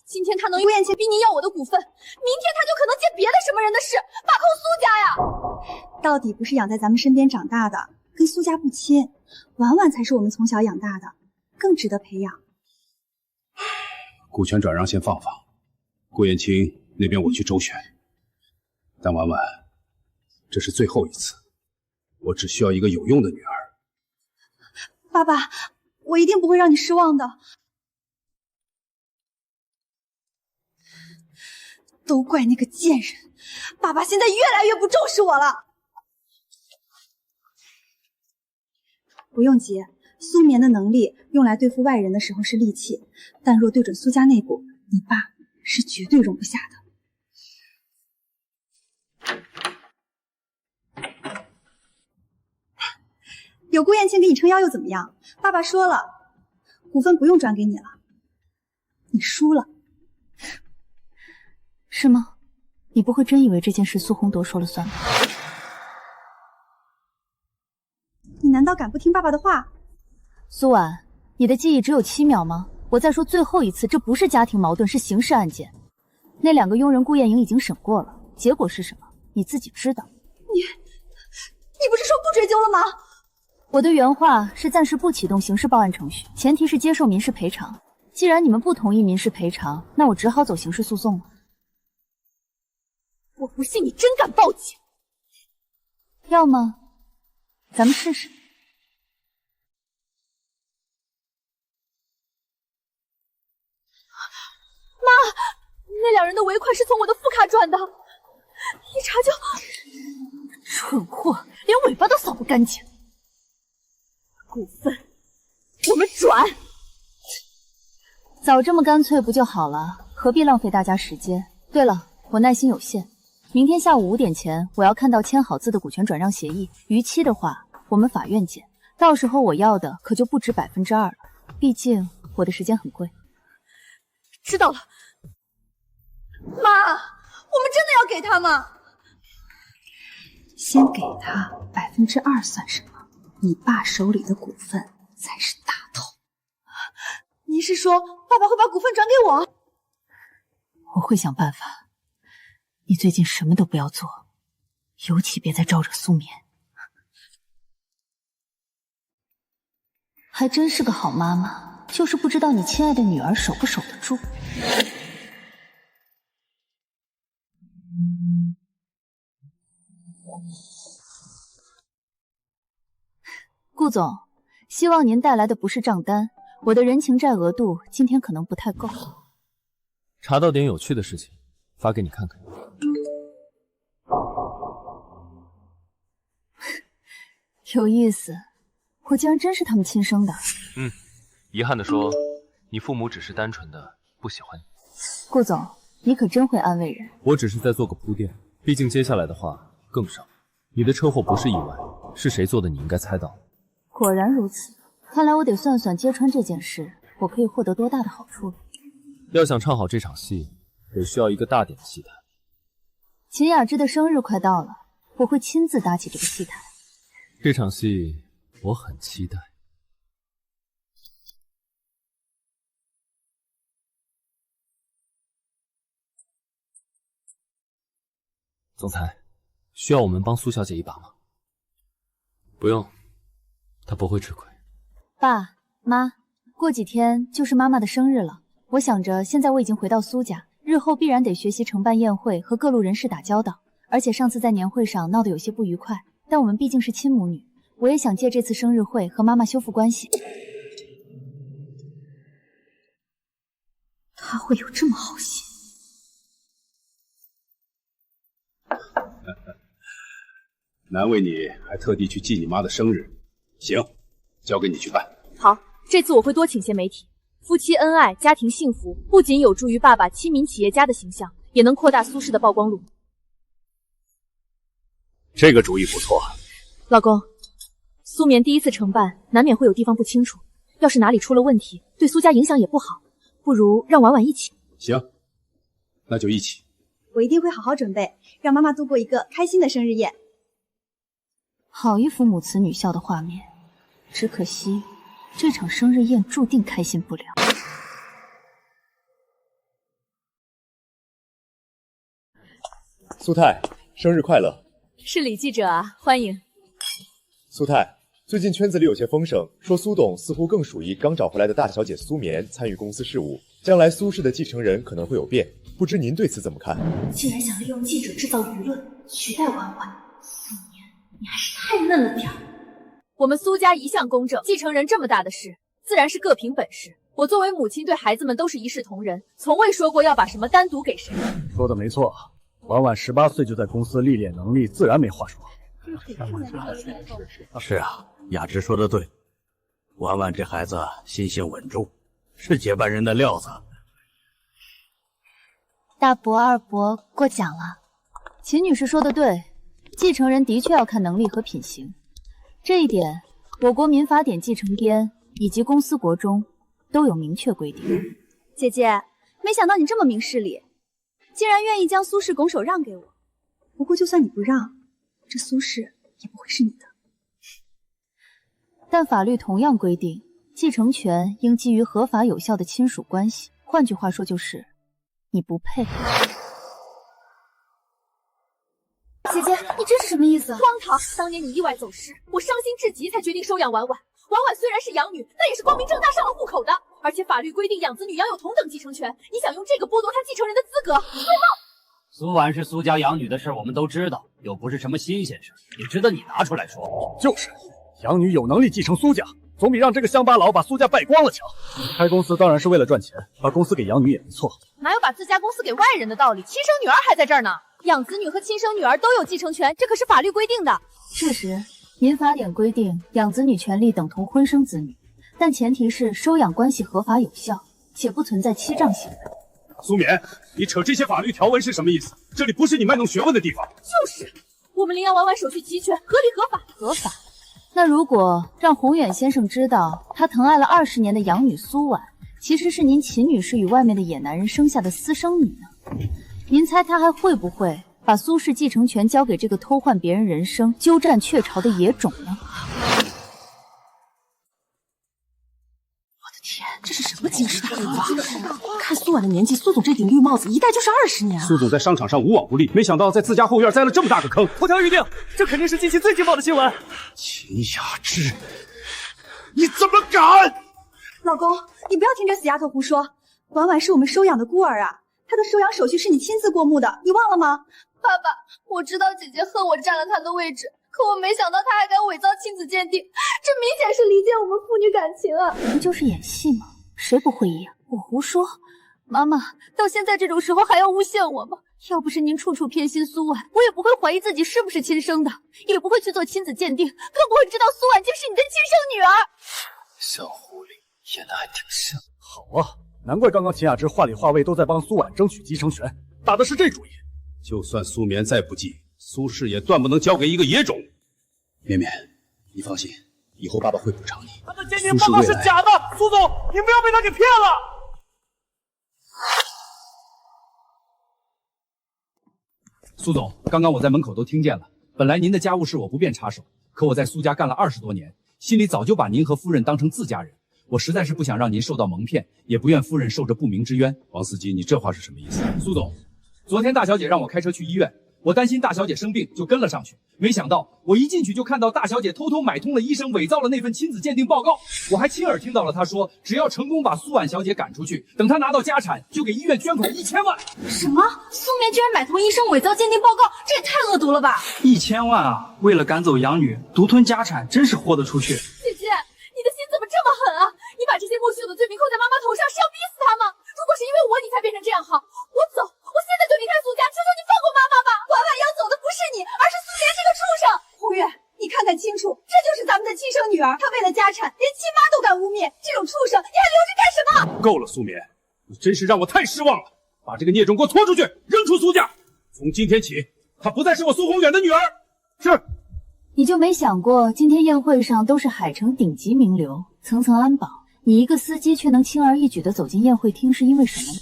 今天他能顾燕青逼您要我的股份，明天他就可能见别的什么人的事，把控苏家呀。到底不是养在咱们身边长大的，跟苏家不亲，婉婉才是我们从小养大的，更值得培养。股权转让先放放，顾燕青那边我去周旋。但婉婉，这是最后一次，我只需要一个有用的女儿。爸爸，我一定不会让你失望的。都怪那个贱人，爸爸现在越来越不重视我了。不用急，苏眠的能力用来对付外人的时候是利器，但若对准苏家内部，你爸是绝对容不下的。有顾燕青给你撑腰又怎么样？爸爸说了，股份不用转给你了，你输了。是吗？你不会真以为这件事苏宏铎说了算吧？你难道敢不听爸爸的话？苏婉，你的记忆只有7秒吗？我再说最后一次，这不是家庭矛盾，是刑事案件。那2个佣人顾燕莹已经审过了，结果是什么？你自己知道。你不是说不追究了吗？我的原话是暂时不启动刑事报案程序，前提是接受民事赔偿。既然你们不同意民事赔偿，那我只好走刑事诉讼了。我不信你真敢报警。要么咱们试试。妈，那2人的尾款是从我的副卡转的，一查就……蠢货，连尾巴都扫不干净。股份我们转，早这么干脆不就好了？何必浪费大家时间？对了，我耐心有限，明天下午5点前我要看到签好字的股权转让协议，逾期的话我们法院见。到时候我要的可就不止2%了，毕竟我的时间很贵。知道了。妈，我们真的要给他吗？先给他2%算什么？你爸手里的股份才是大头。您是说爸爸会把股份转给我？我会想办法。你最近什么都不要做，尤其别再招惹苏眠。还真是个好妈妈，就是不知道你亲爱的女儿守不守得住。顾总，希望您带来的不是账单，我的人情债额度今天可能不太够。查到点有趣的事情，发给你看看。有意思，我竟然真是他们亲生的。遗憾地说，你父母只是单纯的不喜欢你。顾总，你可真会安慰人。我只是在做个铺垫，毕竟接下来的话更伤。你的车祸不是意外，是谁做的？你应该猜到。果然如此，看来我得算算揭穿这件事，我可以获得多大的好处了。要想唱好这场戏，得需要一个大点的戏台。秦雅芝的生日快到了，我会亲自搭起这个戏台。这场戏我很期待。总裁，需要我们帮苏小姐一把吗？不用，她不会吃亏。爸妈，过几天就是妈妈的生日了，我想着现在我已经回到苏家，日后必然得学习承办宴会和各路人士打交道，而且上次在年会上闹得有些不愉快，但我们毕竟是亲母女，我也想借这次生日会和妈妈修复关系。他会有这么好心？难为你还特地去记你妈的生日，行，交给你去办。好，这次我会多请些媒体。夫妻恩爱，家庭幸福，不仅有助于爸爸亲民企业家的形象，也能扩大苏氏的曝光度。这个主意不错。老公，苏棉第一次承办，难免会有地方不清楚，要是哪里出了问题，对苏家影响也不好，不如让婉婉一起。行，那就一起。我一定会好好准备，让妈妈度过一个开心的生日宴。好一幅母慈女孝的画面，只可惜这场生日宴注定开心不了。苏太，生日快乐！是李记者啊，欢迎。苏太，最近圈子里有些风声，说苏董似乎更属于刚找回来的大小姐苏棉参与公司事务，将来苏氏的继承人可能会有变，不知您对此怎么看？竟然想利用记者制造舆论，取代婉婉，苏棉，你还是太嫩了点儿。我们苏家一向公正，继承人这么大的事，自然是各凭本事。我作为母亲，对孩子们都是一视同仁，从未说过要把什么单独给谁。说的没错，婉婉18岁就在公司历练能力，自然没话说。是啊，雅芝说的对，婉婉这孩子心性稳重，是接班人的料子。大伯、二伯过奖了。秦女士说的对，继承人的确要看能力和品行，这一点我国民法典继承编以及公司国中都有明确规定。姐姐，没想到你这么明事理，竟然愿意将苏氏拱手让给我。不过就算你不让，这苏氏也不会是你的。但法律同样规定，继承权应基于合法有效的亲属关系，换句话说就是你不配。姐姐，你这是什么意思？荒唐！当年你意外走失，我伤心至极，才决定收养婉婉。婉婉虽然是养女，但也是光明正大上了户口的，而且法律规定养子女养有同等继承权。你想用这个剥夺她继承人的资格，对吗？苏婉是苏家养女的事，我们都知道，又不是什么新鲜事，也值得你拿出来说。就是，养女有能力继承苏家，总比让这个乡巴佬把苏家败光了强。开公司当然是为了赚钱，把公司给养女也没错。哪有把自家公司给外人的道理？亲生女儿还在这儿呢。养子女和亲生女儿都有继承权，这可是法律规定的。确实，民法典规定养子女权利等同婚生子女，但前提是收养关系合法有效，且不存在欺诈行为。苏棉，你扯这些法律条文是什么意思？这里不是你卖弄学问的地方。就是，我们领养婉婉手续齐全，合理合法。合法？那如果让宏远先生知道他疼爱了20年的养女苏婉，其实是您秦女士与外面的野男人生下的私生女呢？您猜他还会不会把苏氏继承权交给这个偷换别人人生、鸠占鹊巢的野种呢？天，这是什么惊世大礼啊！看苏婉的年纪，苏总这顶绿帽子一戴就是20年啊！苏总在商场上无往不利，没想到在自家后院栽了这么大个坑。头条预定，这肯定是近期最劲爆的新闻。秦雅芝，你怎么敢！老公，你不要听这死丫头胡说，婉婉是我们收养的孤儿啊，她的收养手续是你亲自过目的，你忘了吗？爸爸，我知道姐姐恨我占了她的位置，可我没想到她还敢伪造亲子鉴定，这明显是离间我们父女感情啊！不就是演戏吗？谁不会演？我胡说。妈妈，到现在这种时候还要诬陷我吗？要不是您处处偏心苏婉，我也不会怀疑自己是不是亲生的，也不会去做亲子鉴定，更不会知道苏婉竟是你的亲生女儿。小狐狸演得还挺像。好啊，难怪刚刚秦雅芝话里话外都在帮苏婉争取继承权，打的是这主意。就算苏棉再不济，苏氏也断不能交给一个野种。绵绵，你放心，以后爸爸会补偿你。他的鉴定报告是假的，苏总，你不要被他给骗了。苏总，刚刚我在门口都听见了。本来您的家务事我不便插手，可我在苏家干了20多年，心里早就把您和夫人当成自家人。我实在是不想让您受到蒙骗，也不愿夫人受着不明之冤。王司机，你这话是什么意思？苏总，昨天大小姐让我开车去医院，我担心大小姐生病，就跟了上去。没想到我一进去就看到大小姐偷偷买通了医生，伪造了那份亲子鉴定报告。我还亲耳听到了她说，只要成功把苏婉小姐赶出去，等她拿到家产，就给医院捐款1000万。什么？苏棉居然买通医生伪造鉴定报告，这也太恶毒了吧！1000万啊！为了赶走养女，独吞家产，真是豁得出去。姐姐，你的心怎么这么狠啊？你把这些莫须有的罪名扣在妈妈头上，是要逼死她吗？如果是因为我你才变成这样好，我走，我现在就离开苏家，求求你放过妈妈吧！婉婉要走的不是你，而是苏棉这个畜生。红月，你看看清楚，这就是咱们的亲生女儿，她为了家产，连亲妈都敢污蔑，这种畜生你还留着干什么？够了，苏棉，你真是让我太失望了！把这个孽种给我拖出去，扔出苏家！从今天起，她不再是我苏宏远的女儿。是。你就没想过，今天宴会上都是海城顶级名流，层层安保，你一个司机却能轻而易举地走进宴会厅，是因为什么呢？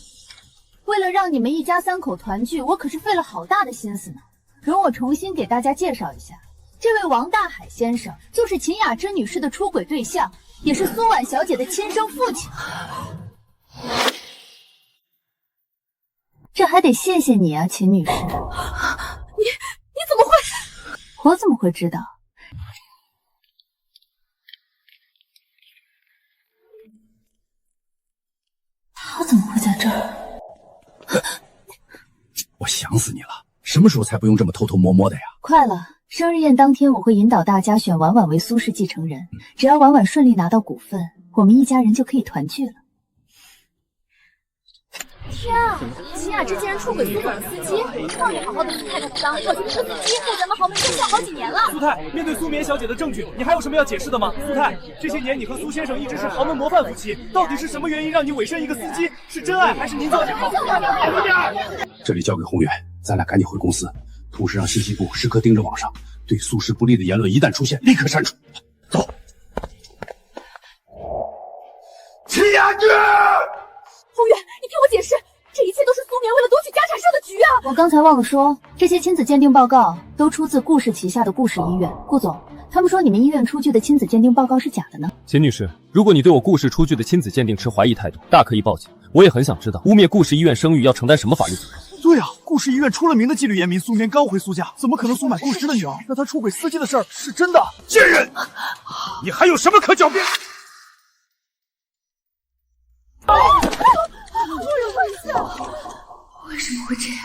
为了让你们一家3口团聚，我可是费了好大的心思呢。容我重新给大家介绍一下，这位王大海先生就是秦雅芝女士的出轨对象，也是苏婉小姐的亲生父亲。这还得谢谢你啊，秦女士。你怎么会？我怎么会知道？他怎么会在这儿？我想死你了！什么时候才不用这么偷偷摸摸的呀？快了，生日宴当天我会引导大家选婉婉为苏氏继承人，只要婉婉顺利拿到股份，我们一家人就可以团聚了。天啊！秦雅芝竟然出轨苏总的司机，让你好好的苏太太当，我这个司机在咱们豪门中跳好几年了。苏太，面对苏棉小姐的证据，你还有什么要解释的吗？苏太，这些年你和苏先生一直是豪门模范夫妻，到底是什么原因让你委身一个司机？是真爱还是您造假？这里交给宏远，咱俩赶紧回公司，同时让信息部时刻盯着网上，对苏氏不利的言论一旦出现，立刻删除。走。秦雅芝，宏远，你听我解释。这一切都是苏棉为了夺取家产设的局啊！我刚才忘了说，这些亲子鉴定报告都出自顾氏旗下的顾氏医院。顾总，他们说你们医院出具的亲子鉴定报告是假的呢。秦女士，如果你对我顾氏出具的亲子鉴定持怀疑态度，大可以报警。我也很想知道，污蔑顾氏医院声誉要承担什么法律责任。对啊，顾氏医院出了名的纪律严明，苏棉刚回苏家，怎么可能苏买顾氏的女儿？那他出轨司机的事儿是真的？贱人，你还有什么可狡辩？为什么会这样？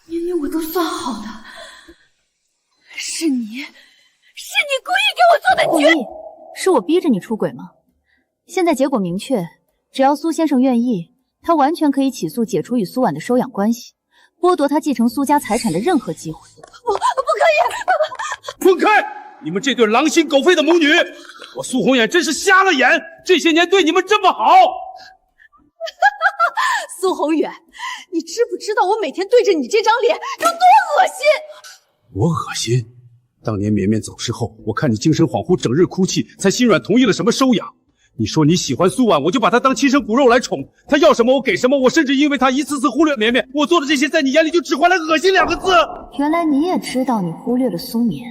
明明我都算好的，是你故意给我做的局！故意？是我逼着你出轨吗？现在结果明确，只要苏先生愿意，他完全可以起诉解除与苏婉的收养关系，剥夺他继承苏家财产的任何机会。不可以！滚开！你们这对狼心狗肺的母女！我苏宏远真是瞎了眼，这些年对你们这么好。苏宏远，你知不知道我每天对着你这张脸有多恶心？我恶心？当年绵绵走失后，我看你精神恍惚，整日哭泣，才心软同意了什么收养。你说你喜欢苏婉，我就把她当亲生骨肉来宠，她要什么我给什么，我甚至因为她一次次忽略绵绵，我做的这些在你眼里就只换来恶心2个字。原来你也知道你忽略了苏棉。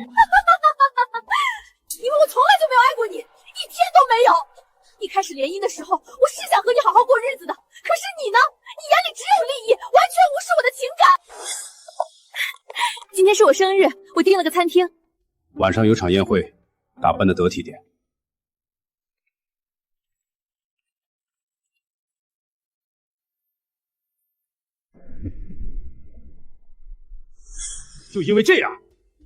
因为我从来就没有爱过你，一天都没有。一开始联姻的时候，我是想和你好好过日子的，可是你呢？你眼里只有利益，完全无视我的情感。今天是我生日，我订了个餐厅，晚上有场宴会，打扮的得体点。就因为这样，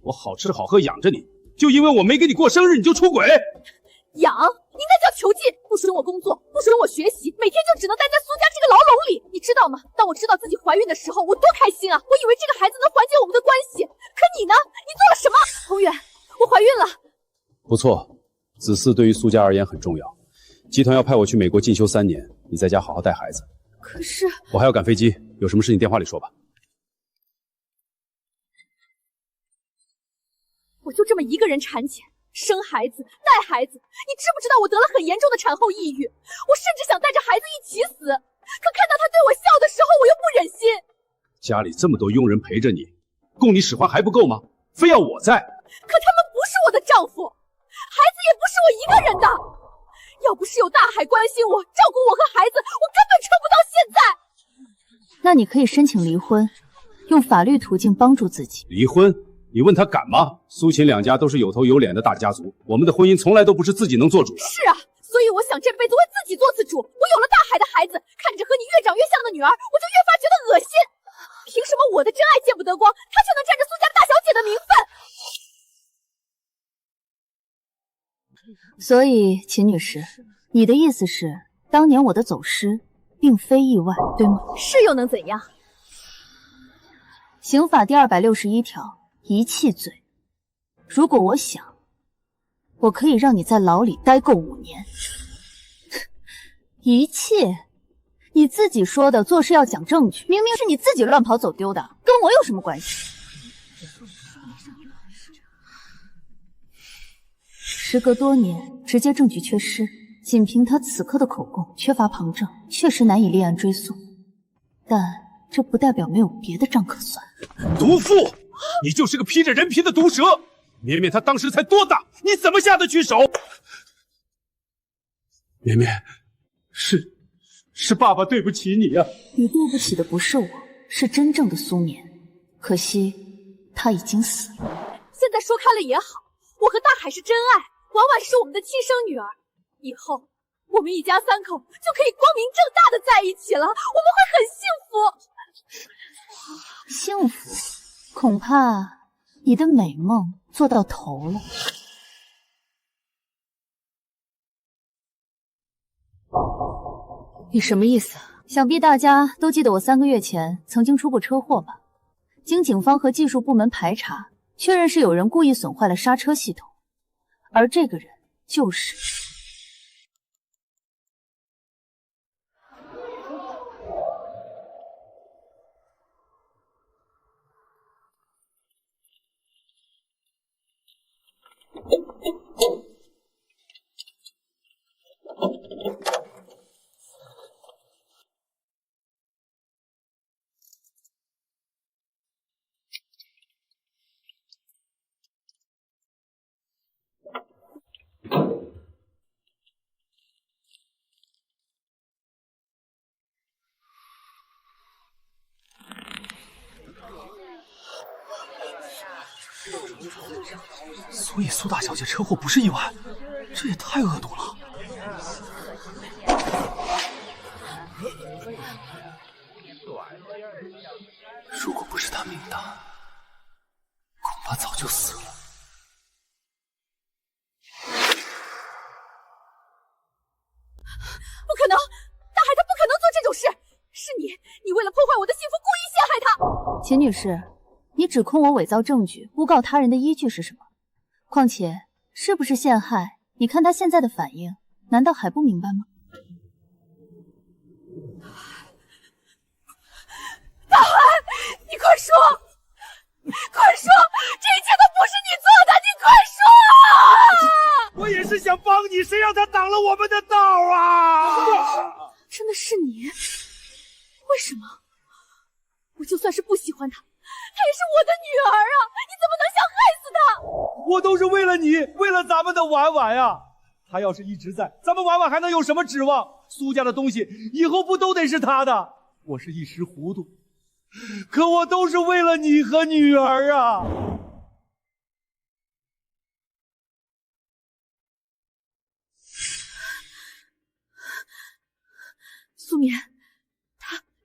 我好吃好喝养着你，就因为我没给你过生日，你就出轨？养？你那叫囚禁！不准我工作，不准我学习，每天就只能待在苏家这个牢笼里，你知道吗？当我知道自己怀孕的时候，我多开心啊！我以为这个孩子能缓解我们的关系，可你呢？你做了什么？宏远，我怀孕了。不错，子嗣对于苏家而言很重要。集团要派我去美国进修3年，你在家好好带孩子。可是我还要赶飞机，有什么事情电话里说吧。我就这么一个人产检、生孩子、带孩子，你知不知道我得了很严重的产后抑郁？我甚至想带着孩子一起死，可看到他对我笑的时候，我又不忍心。家里这么多佣人陪着你，供你使唤还不够吗？非要我在？可他们不是我的丈夫，孩子也不是我一个人的。要不是有大海关心我、照顾我和孩子，我根本撑不到现在。那你可以申请离婚，用法律途径帮助自己。离婚？你问他敢吗？苏秦两家都是有头有脸的大家族，我们的婚姻从来都不是自己能做主的。是啊，所以我想这辈子为自己做次主。我有了大海的孩子，看着和你越长越像的女儿，我就越发觉得恶心。凭什么我的真爱见不得光，她却能占着苏家大小姐的名分？所以，秦女士，你的意思是，当年我的走失并非意外，对吗？是又能怎样？刑法第261条，遗弃罪。如果我想，我可以让你在牢里待够5年。遗弃？你自己说的，做事要讲证据，明明是你自己乱跑走丢的，跟我有什么关系？时隔多年，直接证据缺失，仅凭他此刻的口供，缺乏旁证，确实难以立案追诉。但这不代表没有别的账可算。毒妇，你就是个披着人皮的毒蛇！绵绵她当时才多大，你怎么下得去手？绵绵，是爸爸对不起你啊！你对不起的不是我，是真正的苏眠。可惜他已经死了。现在说开了也好，我和大海是真爱，婉婉是我们的亲生女儿。以后我们一家3口就可以光明正大的在一起了，我们会很幸福。幸福？恐怕你的美梦做到头了。你什么意思？想必大家都记得我3个月前曾经出过车祸吧？经警方和技术部门排查，确认是有人故意损坏了刹车系统，而这个人就是所以苏大小姐车祸不是意外，这也太恶毒了。如果不是她命大，恐怕早就死了。不可能，大海他不可能做这种事。是你为了破坏我的幸福，故意陷害他。秦女士，你指控我伪造证据、诬告他人的依据是什么？况且是不是陷害，你看他现在的反应，难道还不明白吗？大海，你快说，快说，这一切都不是你做的，你快说啊！我也是想帮你，谁让他挡了我们的道啊！真的是你？为什么？我就算是不喜欢他，她也是我的女儿啊！你怎么能想害死她？我都是为了你，为了咱们的婉婉呀！他要是一直在，咱们婉婉还能有什么指望？苏家的东西以后不都得是他的？我是一时糊涂，可我都是为了你和女儿啊！苏眠，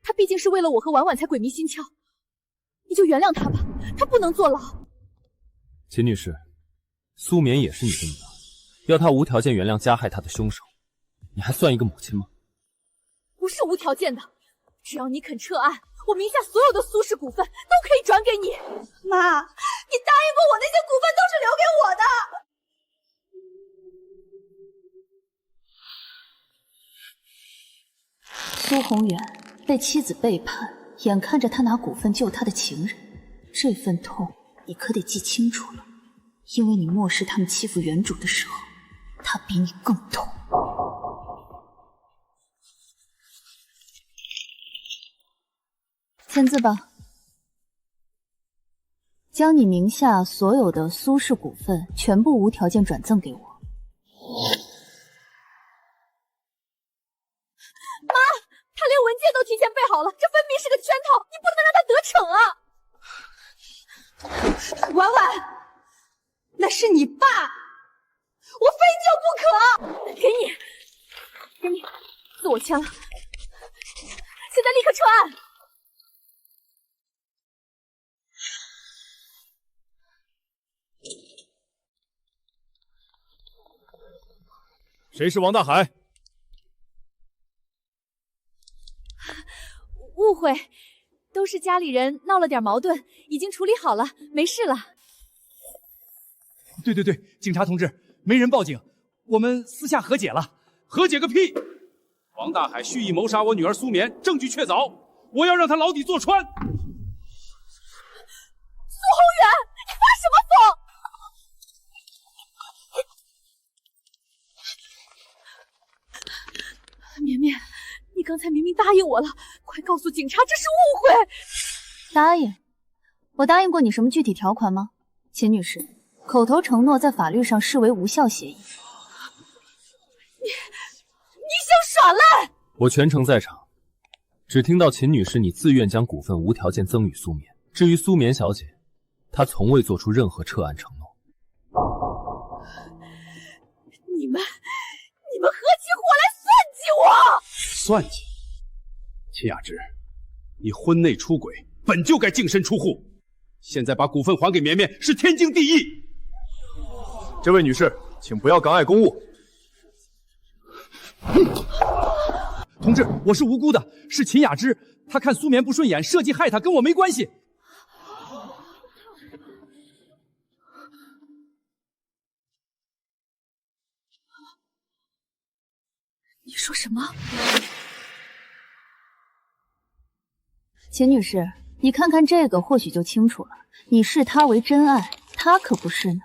他毕竟是为了我和婉婉才鬼迷心窍，你就原谅他吧，他不能坐牢。秦女士，苏眠也是你的女儿，要她无条件原谅加害她的凶手，你还算一个母亲吗？不是无条件的，只要你肯撤案，我名下所有的苏氏股份都可以转给你。妈，你答应过我，那些股份都是留给我的。苏宏远被妻子背叛，眼看着他拿股份救他的情人，这份痛你可得记清楚了。因为你漠视他们欺负原主的时候，他比你更痛。签字吧，将你名下所有的苏氏股份全部无条件转赠给我。妈，他连文件都提前备好了，这分明是个圈套，你不能让他得逞啊！婉婉，那是你爸，我非救不可！给你，字我签了，现在立刻撤案！谁是王大海？误会，都是家里人闹了点矛盾，已经处理好了，没事了。对，警察同志，没人报警，我们私下和解了。和解个屁！王大海蓄意谋杀我女儿苏棉，证据确凿，我要让他牢底坐穿。苏宏远，你发什么疯？绵绵，你刚才明明答应我了，快告诉警察这是误会。答应？我答应过你什么具体条款吗？秦女士，口头承诺在法律上视为无效协议。你想耍赖？我全程在场，只听到秦女士你自愿将股份无条件赠与苏棉。至于苏棉小姐，她从未做出任何撤案承诺。你们合起伙来算计我！算计？秦雅芝，你婚内出轨本就该净身出户，现在把股份还给绵绵是天经地义。这位女士，请不要妨碍公务。同志，我是无辜的，是秦雅芝，她看苏棉不顺眼，设计害她，跟我没关系。你说什么？秦女士，你看看这个，或许就清楚了。你视他为真爱，他可不是呢。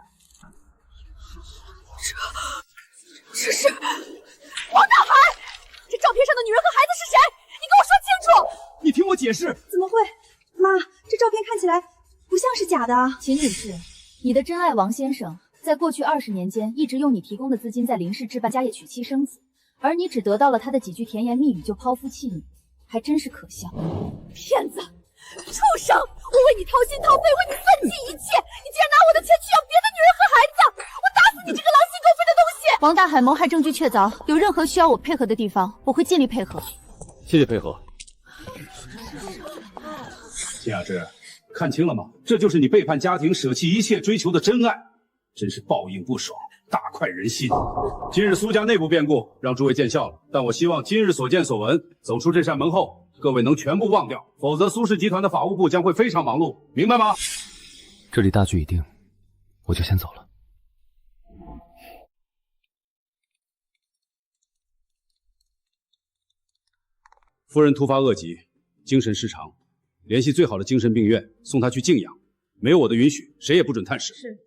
这是王大海！这照片上的女人和孩子是谁？你给我说清楚！你听我解释。怎么会？妈，这照片看起来不像是假的啊。秦女士，你的真爱王先生，在过去20年间一直用你提供的资金在林氏置办家业娶妻生子。而你只得到了他的几句甜言蜜语就抛夫弃女，还真是可笑。骗子，畜生！我为你掏心掏肺，为你奋尽一切，你竟然拿我的钱去养别的女人和孩子！我打死你这个狼心狗肺的东西！王大海谋害证据确凿，有任何需要我配合的地方，我会尽力配合。谢谢配合。秦雅芝，看清了吗？这就是你背叛家庭、舍弃一切追求的真爱，真是报应不爽，大快人心。今日苏家内部变故让诸位见笑了，但我希望今日所见所闻，走出这扇门后，各位能全部忘掉，否则苏氏集团的法务部将会非常忙碌，明白吗？这里大局已定，我就先走了。夫人突发恶疾，精神失常，联系最好的精神病院，送她去静养。没有我的允许，谁也不准探视。是。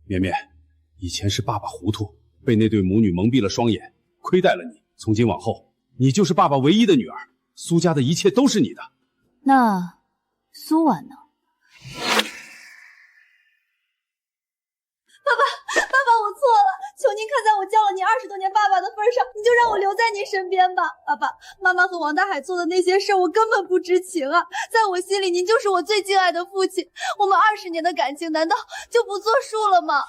绵绵，以前是爸爸糊涂，被那对母女蒙蔽了双眼，亏待了你。从今往后，你就是爸爸唯一的女儿，苏家的一切都是你的。那苏婉呢？爸爸，我错了，求您看在我叫了你20多年爸爸的份上，你就让我留在你身边吧。爸爸妈妈和王大海做的那些事，我根本不知情啊，在我心里您就是我最敬爱的父亲，我们20年的感情难道就不作数了吗？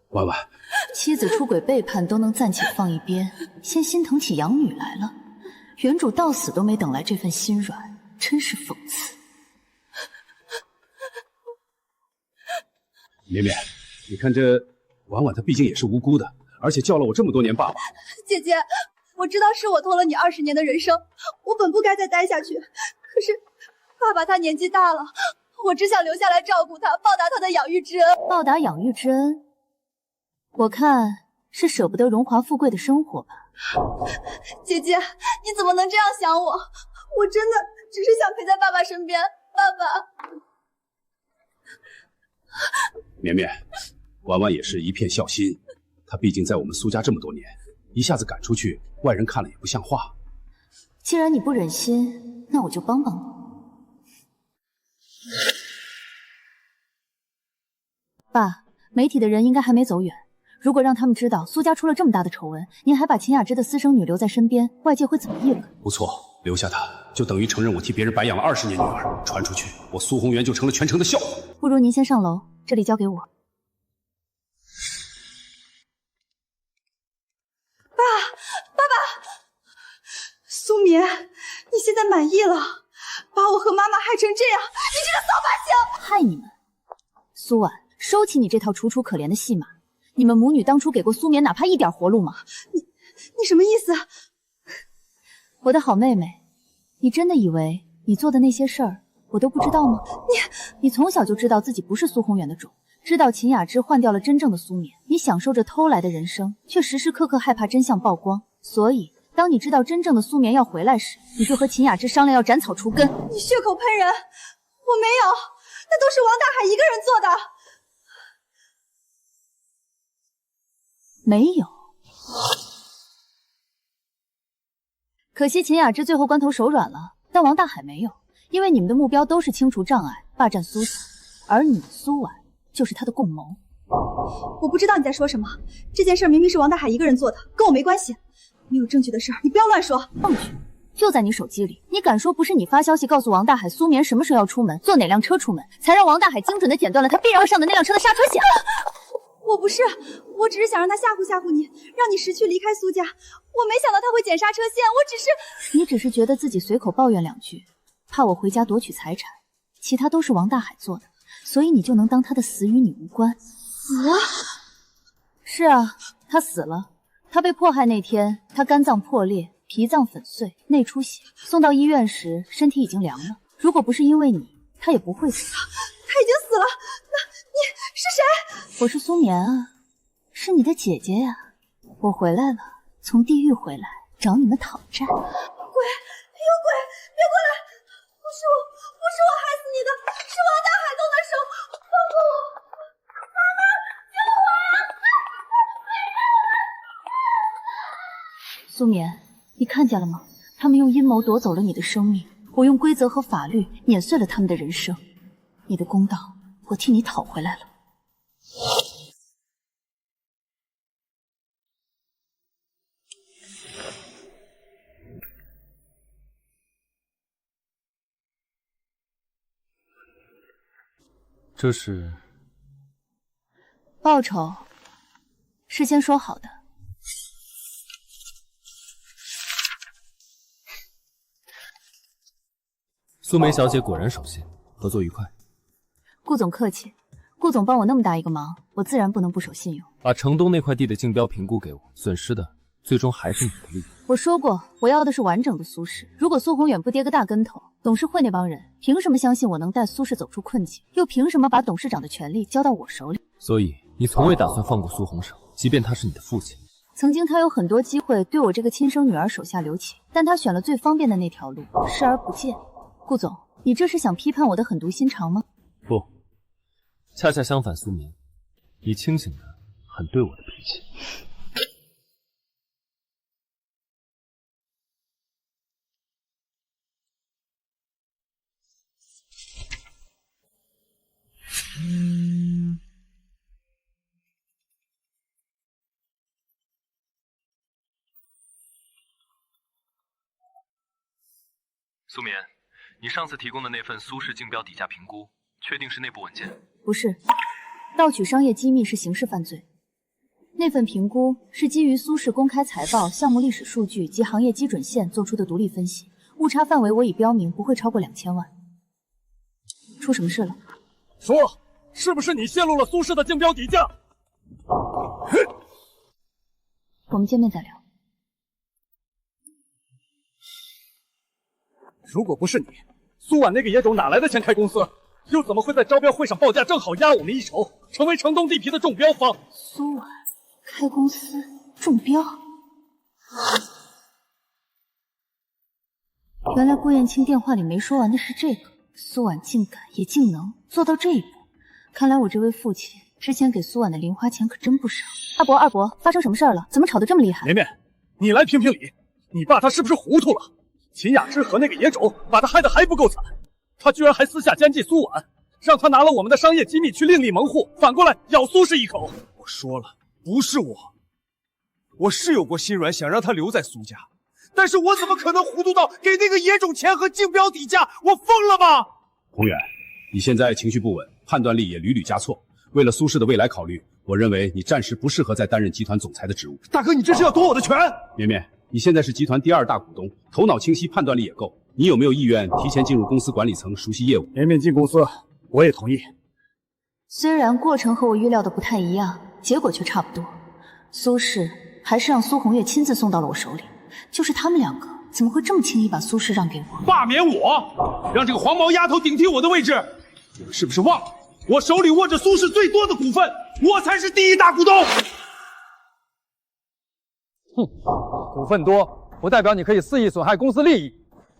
婉婉，妻子出轨背叛都能暂且放一边，先心疼起养女来了，原主到死都没等来这份心软，真是讽刺。绵绵，你看这婉婉，她毕竟也是无辜的，而且叫了我这么多年爸爸。姐姐，我知道是我拖了你20年的人生，我本不该再待下去。可是爸爸他年纪大了，我只想留下来照顾他，报答他的养育之恩。报答养育之恩？我看是舍不得荣华富贵的生活吧。姐姐，你怎么能这样想我？我真的只是想陪在爸爸身边。爸爸，绵绵，婉婉也是一片孝心，她毕竟在我们苏家这么多年，一下子赶出去，外人看了也不像话。既然你不忍心，那我就帮帮你。爸，媒体的人应该还没走远。如果让他们知道苏家出了这么大的丑闻，您还把秦雅芝的私生女留在身边，外界会怎么议论？不错，留下她就等于承认我替别人白养了20年女儿，传出去，我苏宏源就成了全城的笑话。不如您先上楼，这里交给我。爸，苏眠，你现在满意了？把我和妈妈害成这样，你这个扫把星！害你们！苏婉，收起你这套楚楚可怜的戏码。你们母女当初给过苏眠哪怕一点活路吗？你什么意思？我的好妹妹，你真的以为你做的那些事儿我都不知道吗？你从小就知道自己不是苏宏源的种，知道秦雅芝换掉了真正的苏眠，你享受着偷来的人生，却时时刻刻害怕真相曝光。所以当你知道真正的苏眠要回来时，你就和秦雅芝商量要斩草除根。你血口喷人！我没有，那都是王大海一个人做的。没有，可惜秦雅芝最后关头手软了，但王大海没有，因为你们的目标都是清除障碍，霸占苏家，而你苏婉就是他的共谋。我不知道你在说什么，这件事明明是王大海一个人做的，跟我没关系。没有证据的事你不要乱说。证据就在你手机里，你敢说不是你发消息告诉王大海苏眠什么时候要出门，坐哪辆车出门，才让王大海精准的剪断了他必然会上的那辆车的刹车线？我不是，我只是想让他吓唬吓唬你，让你识趣离开苏家。我没想到他会剪刹车线，你只是觉得自己随口抱怨2句，怕我回家夺取财产，其他都是王大海做的，所以你就能当他的死与你无关。死了？是啊，他死了。他被迫害那天，他肝脏破裂，脾脏粉碎，内出血，送到医院时身体已经凉了。如果不是因为你，他也不会死。他已经死了。那你是谁？我是苏眠啊，是你的姐姐呀。我回来了，从地狱回来找你们讨债。鬼，有鬼，别过来！不是我害死你的，是王大海动的手，放过我！妈妈，救我呀！苏眠，你看见了吗？他们用阴谋夺走了你的生命，我用规则和法律碾碎了他们的人生。你的公道，我替你讨回来了。这是报酬，事先说好的。苏梅小姐果然守信，合作愉快。顾总客气，顾总帮我那么大一个忙，我自然不能不守信用。把城东那块地的竞标评估给我，损失的最终还是你的利益。我说过，我要的是完整的苏氏。如果苏宏远不跌个大跟头，董事会那帮人凭什么相信我能带苏氏走出困境？又凭什么把董事长的权力交到我手里？所以你从未打算放过苏洪胜，即便他是你的父亲。曾经他有很多机会对我这个亲生女儿手下留情，但他选了最方便的那条路，视而不见。顾总，你这是想批判我的狠毒心肠吗？不，恰恰相反，苏眠，你清醒的很对我的脾气。苏眠，你上次提供的那份苏氏竞标底价评估，确定是内部文件？不是，盗取商业机密是刑事犯罪。那份评估是基于苏氏公开财报、项目历史数据及行业基准线做出的独立分析，误差范围我已标明不会超过2000万。出什么事了？说，是不是你泄露了苏氏的竞标底价？我们见面再聊。如果不是你，苏婉那个野种哪来的钱开公司？又怎么会在招标会上报价正好压我们一筹，成为城东地皮的中标方？苏婉开公司中标？原来顾燕青电话里没说完的是这个，苏婉竟敢也竟能做到这一步，看来我这位父亲之前给苏婉的零花钱可真不少。二伯，发生什么事儿了？怎么吵得这么厉害？绵绵，你来评评理，你爸他是不是糊涂了？秦雅芝和那个野种把他害得还不够惨，他居然还私下奸计苏婉，让他拿了我们的商业机密去另立门户，反过来咬苏氏一口。我说了，不是我是有过心软，想让他留在苏家，但是我怎么可能糊涂到给那个野种钱和竞标底价？我疯了吗？宏远，你现在情绪不稳，判断力也屡屡加错。为了苏氏的未来考虑，我认为你暂时不适合再担任集团总裁的职务。大哥，你这是要夺我的权？绵绵，你现在是集团第2大股东，头脑清晰，判断力也够。你有没有意愿提前进入公司管理层，熟悉业务？绵绵进公司，我也同意。虽然过程和我预料的不太一样，结果却差不多。苏氏还是让苏红月亲自送到了我手里，就是他们两个怎么会这么轻易把苏氏让给我？罢免我，让这个黄毛丫头顶替我的位置，你们是不是忘了？我手里握着苏氏最多的股份，我才是第1大股东。哼，股份多不代表你可以肆意损害公司利益。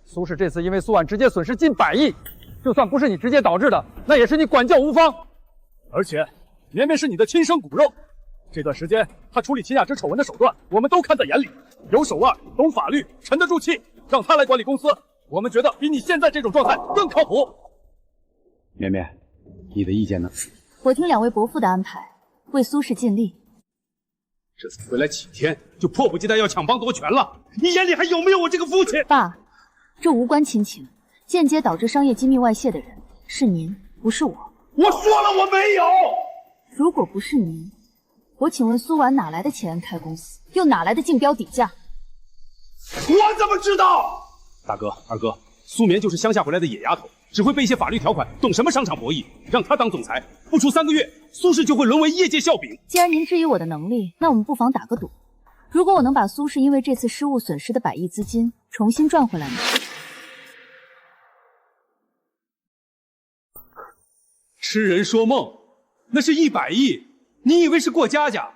苏氏这次因为苏婉直接损失近100亿，就算不是你直接导致的，那也是你管教无方。而且绵绵是你的亲生骨肉，这段时间他处理秦雅芝丑闻的手段，我们都看在眼里，有手腕，懂法律，沉得住气，让他来管理公司，我们觉得比你现在这种状态更靠谱。绵绵，你的意见呢？我听2位伯父的安排，为苏氏尽力。这才回来几天，就迫不及待要抢帮夺权了？你眼里还有没有我这个父亲？爸，这无关亲情，间接导致商业机密外泄的人是您，不是我。我说了我没有。如果不是您，我请问苏婉哪来的钱开公司，又哪来的竞标底价？我怎么知道？大哥、二哥，苏棉就是乡下回来的野丫头，只会背一些法律条款，懂什么商场博弈？让她当总裁，不出3个月，苏氏就会沦为业界笑柄。既然您质疑我的能力，那我们不妨打个赌。如果我能把苏氏因为这次失误损失的100亿资金重新赚回来呢？痴人说梦，那是100亿，你以为是过家家？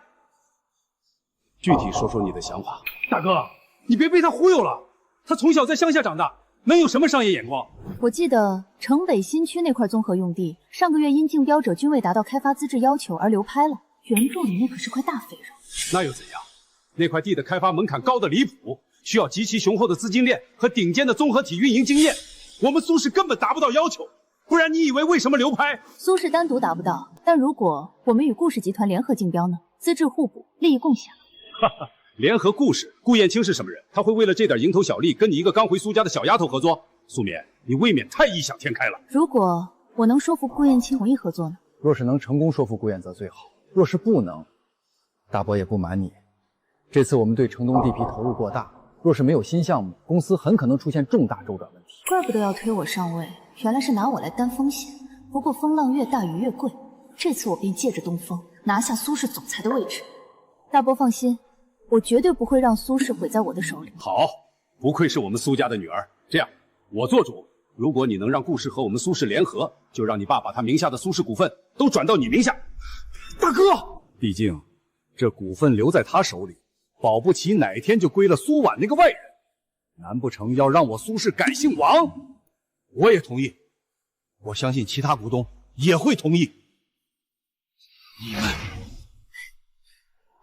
具体说说你的想法。大哥，你别被他忽悠了，他从小在乡下长大，能有什么商业眼光？我记得城北新区那块综合用地，上个月因竞标者均未达到开发资质要求而流拍了，原著里那可是块大肥肉。那又怎样？那块地的开发门槛高得离谱，需要极其雄厚的资金链和顶尖的综合体运营经验，我们苏氏根本达不到要求。不然你以为为什么流拍？苏氏单独达不到，但如果我们与顾氏集团联合竞标呢？资质互补，利益共享。哈哈，联合顾氏，顾燕青是什么人？他会为了这点蝇头小利跟你一个刚回苏家的小丫头合作？苏棉，你未免太异想天开了。如果我能说服顾燕青同意合作呢？若是能成功说服顾燕则最好，若是不能，大伯也不瞒你，这次我们对城东地皮投入过大，若是没有新项目，公司很可能出现重大周转问题。怪不得要推我上位，原来是拿我来担风险。不过风浪越大鱼越贵，这次我便借着东风拿下苏氏总裁的位置。大伯放心，我绝对不会让苏氏毁在我的手里。好，不愧是我们苏家的女儿。这样，我做主，如果你能让顾氏和我们苏氏联合，就让你爸把他名下的苏氏股份都转到你名下。大哥，毕竟这股份留在他手里，保不齐哪天就归了苏婉那个外人。难不成要让我苏氏改姓王？我也同意，我相信其他股东也会同意。你们，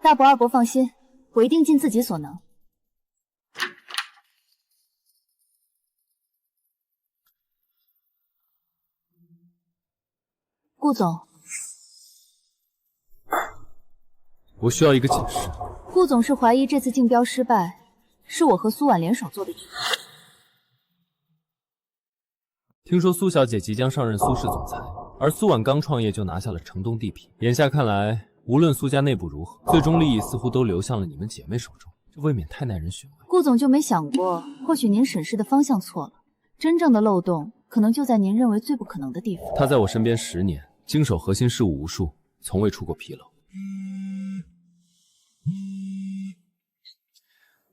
大伯、二伯放心，我一定尽自己所能。顾总，我需要一个解释。顾总是怀疑这次竞标失败是我和苏婉联手做的局。听说苏小姐即将上任苏氏总裁，而苏婉刚创业就拿下了城东地皮。眼下看来，无论苏家内部如何，最终利益似乎都流向了你们姐妹手中，这未免太耐人寻味。顾总就没想过，或许您审视的方向错了，真正的漏洞可能就在您认为最不可能的地方。他在我身边10年，经手核心事务无数，从未出过纰漏。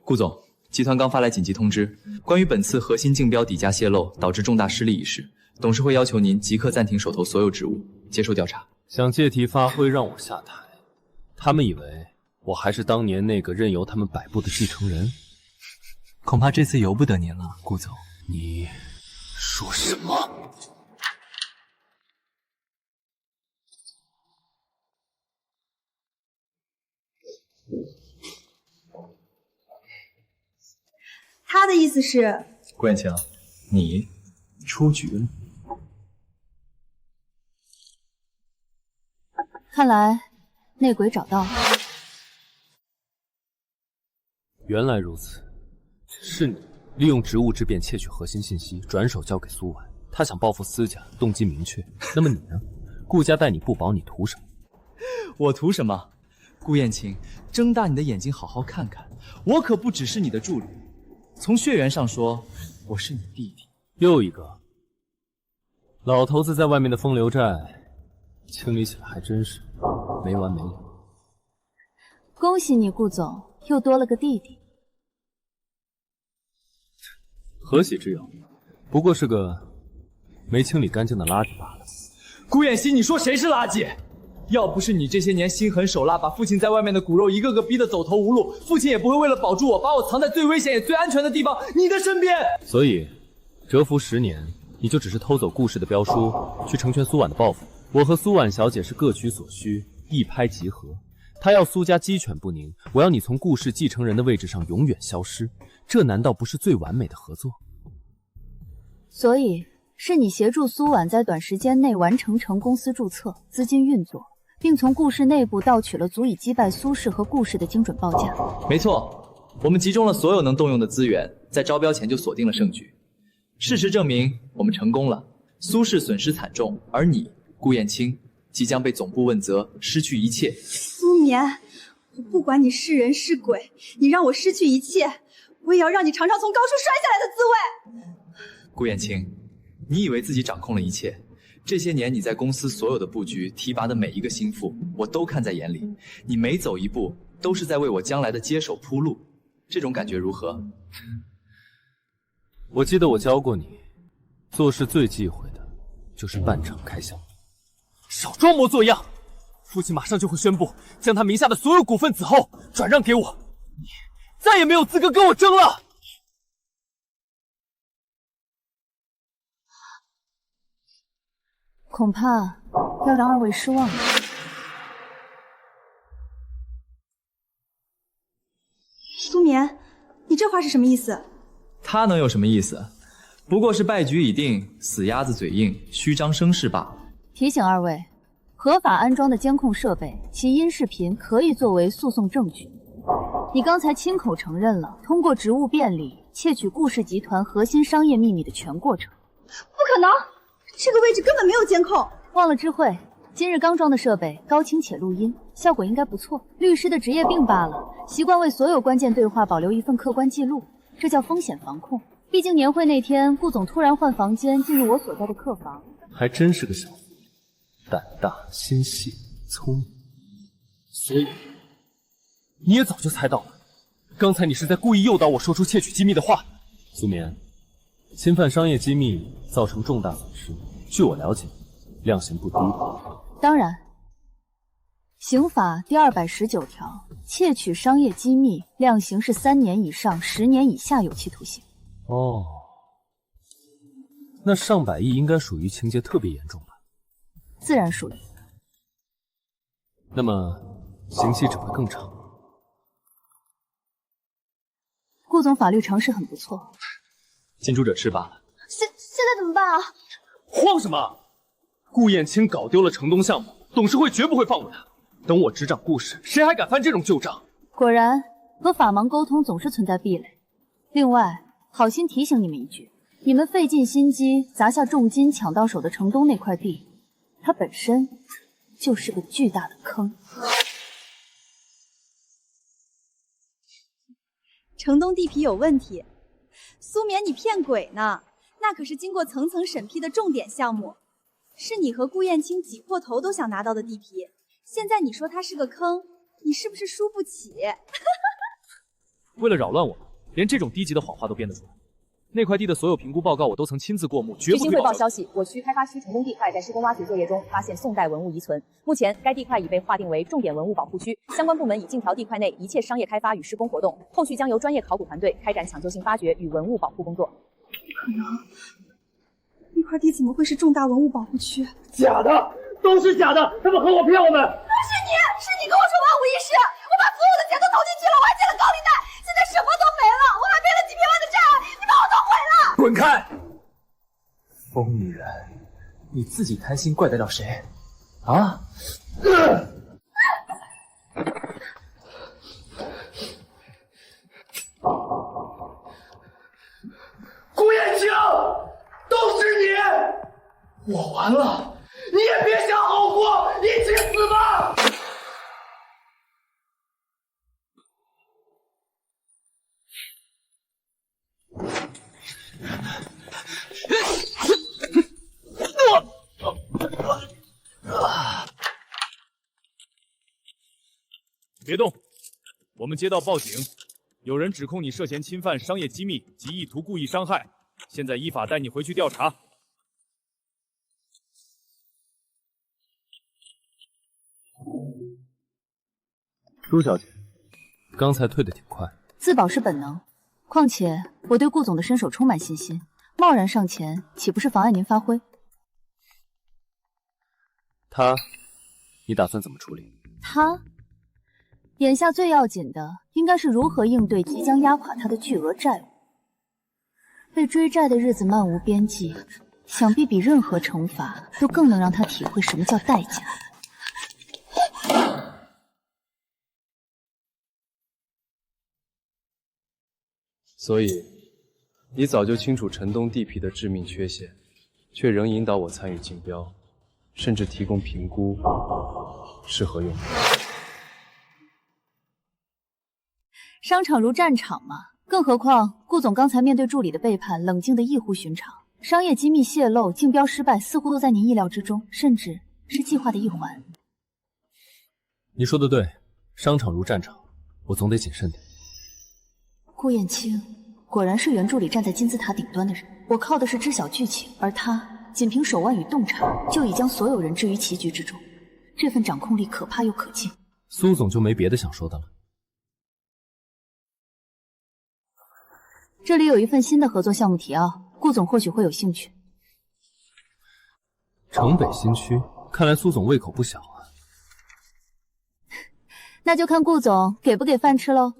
顾总，集团刚发来紧急通知，关于本次核心竞标底价泄露导致重大失利一事，董事会要求您即刻暂停手头所有职务，接受调查。想借题发挥让我下台，他们以为我还是当年那个任由他们摆布的继承人？恐怕这次由不得您了，顾总。你说什么？他的意思是，顾燕青，你出局了。看来内鬼找到了。原来如此，是你利用职务之便窃取核心信息，转手交给苏婉。他想报复司家，动机明确。那么你呢？顾家待你不薄，你图什么？我图什么？顾燕青，睁大你的眼睛，好好看看，我可不只是你的助理。从血缘上说，我是你弟弟。又一个。老头子在外面的风流债，清理起来还真是没完没了。恭喜你，顾总，又多了个弟弟。何喜之有？不过是个没清理干净的垃圾罢了。顾燕熙，你说谁是垃圾？要不是你这些年心狠手辣，把父亲在外面的骨肉一个个逼得走投无路，父亲也不会为了保住我，把我藏在最危险也最安全的地方，你的身边。所以，蛰伏10年，你就只是偷走顾氏的标书，去成全苏婉的报复。我和苏婉小姐是各取所需，一拍即合。她要苏家鸡犬不宁，我要你从顾氏继承人的位置上永远消失，这难道不是最完美的合作？所以，是你协助苏婉在短时间内完成公司注册、资金运作，并从顾氏内部盗取了足以击败苏氏和顾氏的精准报价。没错，我们集中了所有能动用的资源，在招标前就锁定了胜局。事实证明，我们成功了。苏氏损失惨重，而你，顾燕青，即将被总部问责，失去一切。苏眠，我不管你是人是鬼，你让我失去一切，我也要让你尝尝从高处摔下来的滋味。顾燕青，你以为自己掌控了一切？这些年你在公司所有的布局、提拔的每一个心腹，我都看在眼里。你每走一步，都是在为我将来的接手铺路。这种感觉如何？我记得我教过你，做事最忌讳的就是半场开销。少装模作样！父亲马上就会宣布将他名下的所有股份子后转让给我，你再也没有资格跟我争了。恐怕要让二位失望了。苏眠，你这话是什么意思？他能有什么意思？不过是败局已定，死鸭子嘴硬，虚张声势罢了。提醒二位，合法安装的监控设备，其音视频可以作为诉讼证据。你刚才亲口承认了通过职务便利窃取顾氏集团核心商业秘密的全过程。不可能！这个位置根本没有监控。忘了知会，今日刚装的设备高清且录音，效果应该不错。律师的职业病罢了，习惯为所有关键对话保留一份客观记录，这叫风险防控。毕竟年会那天，顾总突然换房间进入我所在的客房，还真是个小子，胆大心细聪明。所以你也早就猜到了，刚才你是在故意诱导我说出窃取机密的话。苏眠，侵犯商业机密造成重大损失，据我了解，量刑不低。当然，刑法第219条，窃取商业机密，量刑是3年以上10年以下有期徒刑。哦，那上百亿应该属于情节特别严重吧？自然属于。那么刑期只会更长。顾总法律常识很不错，近朱者赤罢了。现在怎么办啊？慌什么？顾燕青搞丢了城东项目，董事会绝不会放过他。等我执掌顾氏，谁还敢翻这种旧账？果然，和法盲沟通总是存在壁垒。另外，好心提醒你们一句，你们费尽心机砸下重金抢到手的城东那块地，它本身就是个巨大的坑。城东地皮有问题，苏眠，你骗鬼呢？那可是经过层层审批的重点项目，是你和顾燕青挤破头都想拿到的地皮。现在你说它是个坑，你是不是输不起？为了扰乱我们，连这种低级的谎话都编得出来。那块地的所有评估报告我都曾亲自过目，绝据新汇不推保报消息，我区开发区成功地块在施工挖掘作业中发现宋代文物遗存，目前该地块已被划定为重点文物保护区，相关部门已禁调地块内一切商业开发与施工活动，后续将由专业考古团队开展抢救性发掘与文物保护工作。可能那块地怎么会是重大文物保护区？假的，都是假的，他们和我骗我们。是你跟我说万无一失，我把所有的钱都投进去了，我还借了高利贷，现在什么都没了，我还背了几百万的债，你把我都毁了！滚开！疯女人，你自己贪心怪得了谁？啊！顾燕青，都是你！我完了，你也别想好过，一起死吧！别动！我们接到报警，有人指控你涉嫌侵犯商业机密及意图故意伤害，现在依法带你回去调查。苏小姐，刚才退得挺快。自保是本能，况且我对顾总的身手充满信心，贸然上前岂不是妨碍您发挥？他，你打算怎么处理？他，眼下最要紧的应该是如何应对即将压垮他的巨额债务。被追债的日子漫无边际，想必比任何惩罚都更能让他体会什么叫代价。所以，你早就清楚陈东地皮的致命缺陷，却仍引导我参与竞标，甚至提供评估，是何用？商场如战场嘛，更何况顾总刚才面对助理的背叛，冷静的异乎寻常。商业机密泄露、竞标失败，似乎都在您意料之中，甚至是计划的一环。你说的对，商场如战场，我总得谨慎点。顾燕青果然是原著里站在金字塔顶端的人，我靠的是知晓剧情，而他仅凭手腕与洞察就已将所有人置于棋局之中，这份掌控力可怕又可敬。苏总就没别的想说的了？这里有一份新的合作项目提奥，顾总或许会有兴趣。城北新区，看来苏总胃口不小啊。那就看顾总给不给饭吃喽。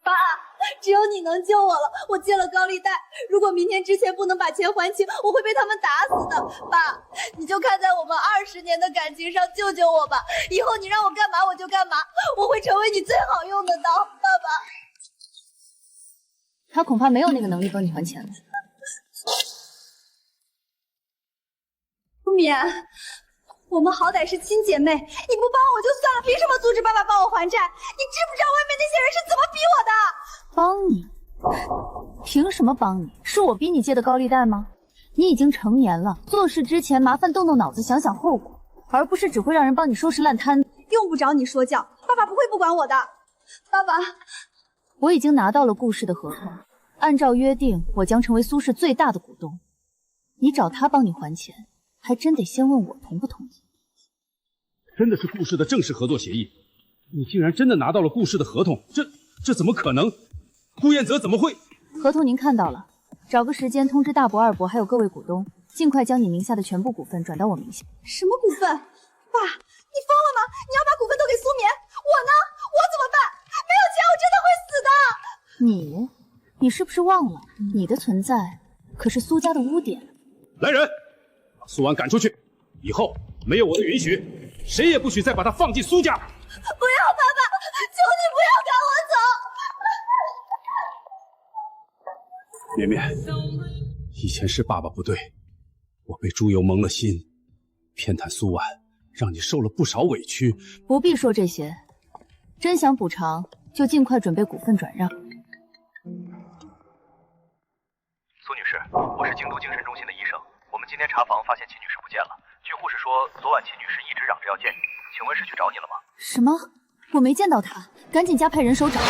爸，只有你能救我了，我借了高利贷，如果明天之前不能把钱还清，我会被他们打死的。爸，你就看在我们20年的感情上救救我吧，以后你让我干嘛我就干嘛，我会成为你最好用的刀。爸爸，他恐怕没有那个能力帮你还钱了。苏眠，我们好歹是亲姐妹，你不帮我就算了，凭什么阻止爸爸帮我还债？你知不知道外面那些人是怎么逼我的？帮你？凭什么帮你？是我逼你借的高利贷吗？你已经成年了，做事之前麻烦动动脑子，想想后果，而不是只会让人帮你收拾烂摊子。用不着你说教，爸爸不会不管我的。爸爸，我已经拿到了顾氏的合同，按照约定，我将成为苏氏最大的股东。你找他帮你还钱，还真得先问我同不同意。真的是顾氏的正式合作协议，你竟然真的拿到了顾氏的合同，这怎么可能？顾彦泽怎么会？合同您看到了，找个时间通知大伯、二伯还有各位股东，尽快将你名下的全部股份转到我名下。什么股份？爸，你疯了吗？你要把股份都给苏眠，我呢？我怎么办？没有钱我真的会死的。你是不是忘了，你的存在可是苏家的污点？来人，把苏婉赶出去，以后没有我的允许，谁也不许再把她放进苏家。不要，爸爸，求你不要赶我走。绵绵，以前是爸爸不对，我被猪油蒙了心，偏袒苏婉，让你受了不少委屈。不必说这些，真想补偿，就尽快准备股份转让。苏女士，我是京都精神中心的医生，我们今天查房发现秦女士不见了。据护士说，昨晚秦女士一直嚷着要见你，请问是去找你了吗？什么？我没见到他，赶紧加派人手找。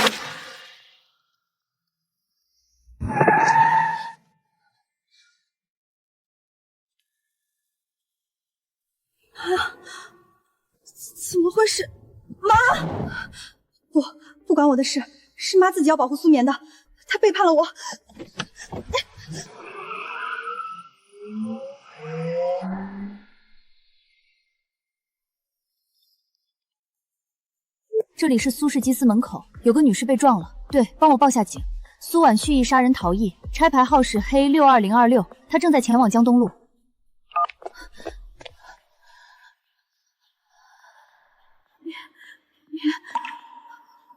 怎么会是妈？不关我的事，是妈自己要保护苏眠的，她背叛了我。这里是苏氏祭司门口，有个女士被撞了。对，帮我报下警。苏婉蓄意杀人逃逸，拆牌号是黑62026，她正在前往江东路。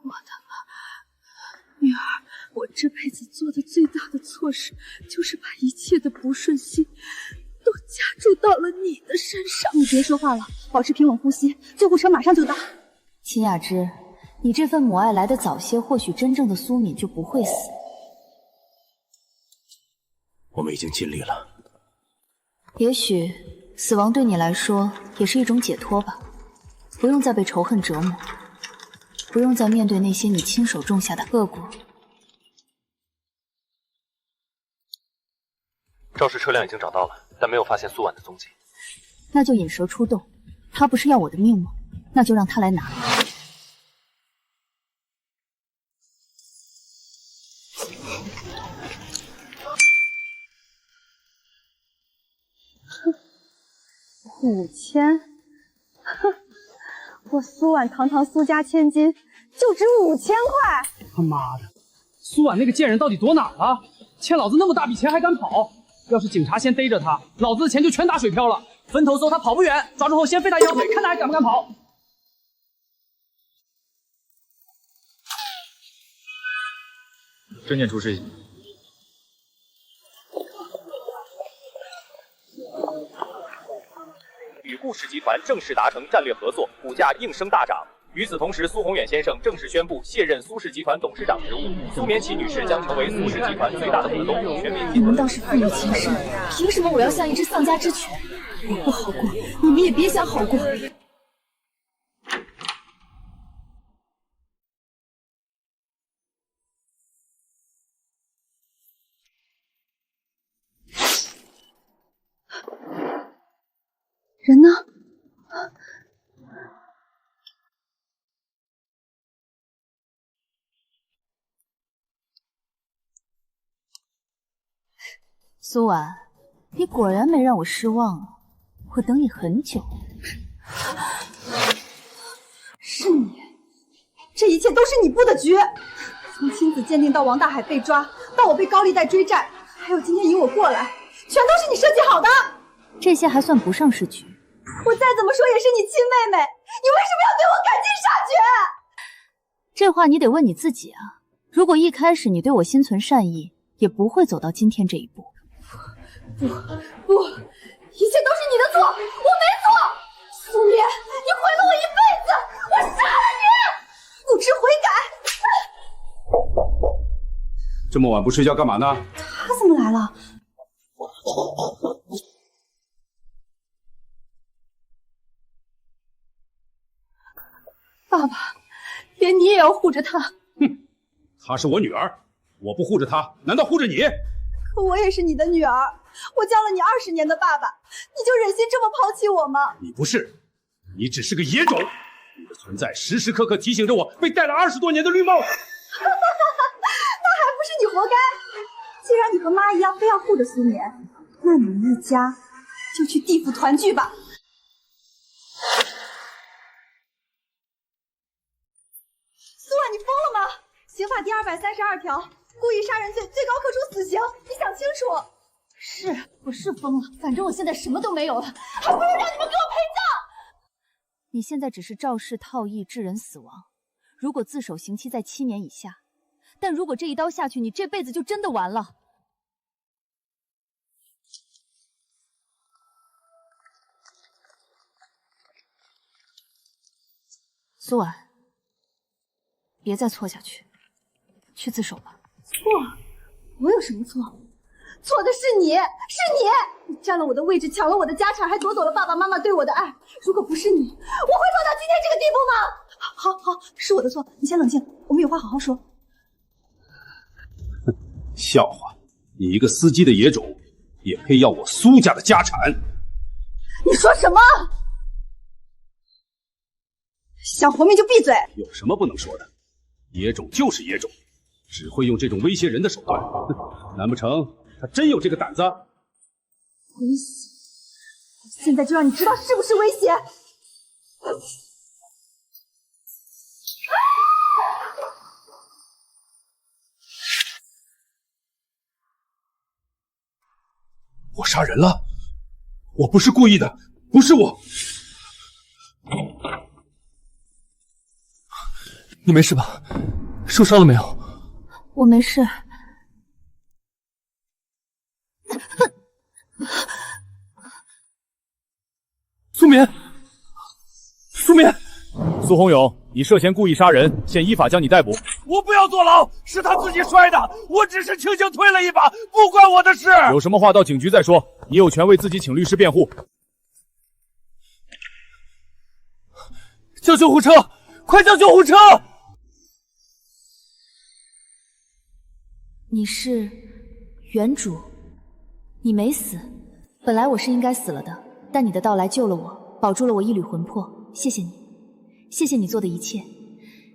我的女儿，我这辈子做的最大的错事，就是把一切的不顺心都加注到了你的身上。你别说话了，保持平稳呼吸，救护车马上就到。秦雅芝，你这份母爱来得早些，或许真正的苏敏就不会死。我们已经尽力了。也许死亡对你来说也是一种解脱吧，不用再被仇恨折磨，不用再面对那些你亲手种下的恶果。肇事车辆已经找到了，但没有发现苏婉的踪迹。那就引蛇出洞，他不是要我的命吗？那就让他来拿。5000，哼，我苏婉堂堂苏家千金，就值5000块。他妈的，苏婉那个贱人到底躲哪儿了？欠老子那么大笔钱还敢跑？要是警察先逮着他，老子的钱就全打水漂了。分头搜他跑不远，抓住后先废他一条腿，看他还敢不敢跑。证件出示。与顾氏集团正式达成战略合作，股价应声大涨。与此同时，苏宏远先生正式宣布卸任苏氏集团董事长职务，苏眠启女士将成为苏氏集团最大的股东，全面。你们倒是父母情深，凭什么我要像一只丧家之犬？我不好过，你们也别想好过。人呢？苏婉，你果然没让我失望啊！我等你很久。是你，这一切都是你布的局。从亲子鉴定到王大海被抓，到我被高利贷追债，还有今天引我过来，全都是你设计好的。这些还算不上是局。我再怎么说也是你亲妹妹，你为什么要对我赶尽杀绝？这话你得问你自己啊！如果一开始你对我心存善意，也不会走到今天这一步。不，一切都是你的错，我没错。苏眠，你毁了我一辈子，我杀了你，不知悔改。这么晚不睡觉干嘛呢？他怎么来了？爸爸，连你也要护着她。哼，她是我女儿，我不护着她，难道护着你？可我也是你的女儿，我教了你20年的爸爸，你就忍心这么抛弃我吗？你不是，你只是个野种，你的存在时时刻刻提醒着我被戴了20多年的绿帽子。那还不是你活该！既然你和妈一样非要护着苏眠，那你们一家就去地府团聚吧。苏婉，你疯了吗？刑法第232条，故意杀人罪最高可处死刑，你想清楚。我是疯了，反正我现在什么都没有了，还不如让你们给我陪葬。你现在只是肇事套逸致人死亡，如果自首刑期在7年以下，但如果这一刀下去，你这辈子就真的完了。苏婉，别再错下去，去自首吧。错？我有什么错？错的是你，你占了我的位置，抢了我的家产，还夺走了爸爸妈妈对我的爱。如果不是你，我会做到今天这个地步吗？好，是我的错，你先冷静，我们有话好好说。笑话，你一个司机的野种，也配要我苏家的家产？你说什么？想活命就闭嘴！有什么不能说的？野种就是野种，只会用这种威胁人的手段。难不成他真有这个胆子？威胁！现在就让你知道是不是威胁！我杀人了，我不是故意的，不是我。你没事吧？受伤了没有？我没事。苏眠，苏眠，苏宏勇，你涉嫌故意杀人，现依法将你逮捕。我不要坐牢，是他自己摔的，我只是轻轻推了一把，不关我的事。有什么话到警局再说，你有权为自己请律师辩护。叫救护车！快叫救护车！你是原主，你没死。本来我是应该死了的，但你的到来救了我，保住了我一缕魂魄。谢谢你，谢谢你做的一切。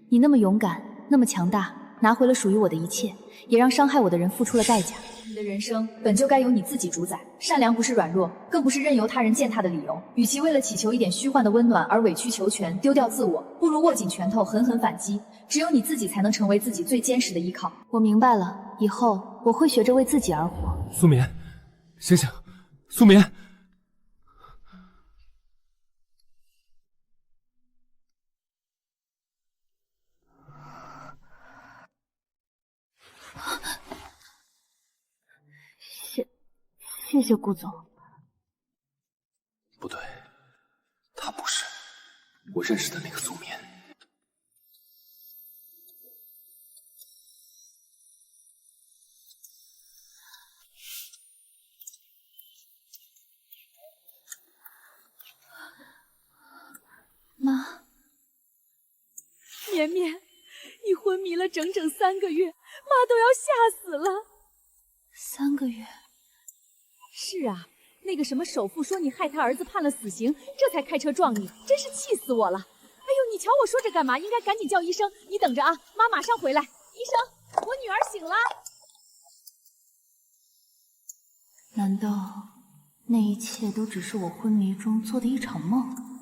你那么勇敢，那么强大，拿回了属于我的一切，也让伤害我的人付出了代价。你的人生本就该由你自己主宰，善良不是软弱，更不是任由他人践踏的理由。与其为了祈求一点虚幻的温暖而委曲求全，丢掉自我，不如握紧拳头，狠狠反击。只有你自己才能成为自己最坚实的依靠。我明白了，以后我会学着为自己而活。苏眠，醒醒，苏眠。谢谢顾总。不对，他不是我认识的那个苏眠。妈，绵绵，你昏迷了整整3个月，妈都要吓死了。3个月？是啊，那个什么首富说你害他儿子判了死刑，这才开车撞你，真是气死我了。哎呦，你瞧我说这干嘛？应该赶紧叫医生。你等着啊，妈马上回来。医生，我女儿醒了。难道那一切都只是我昏迷中做的一场梦？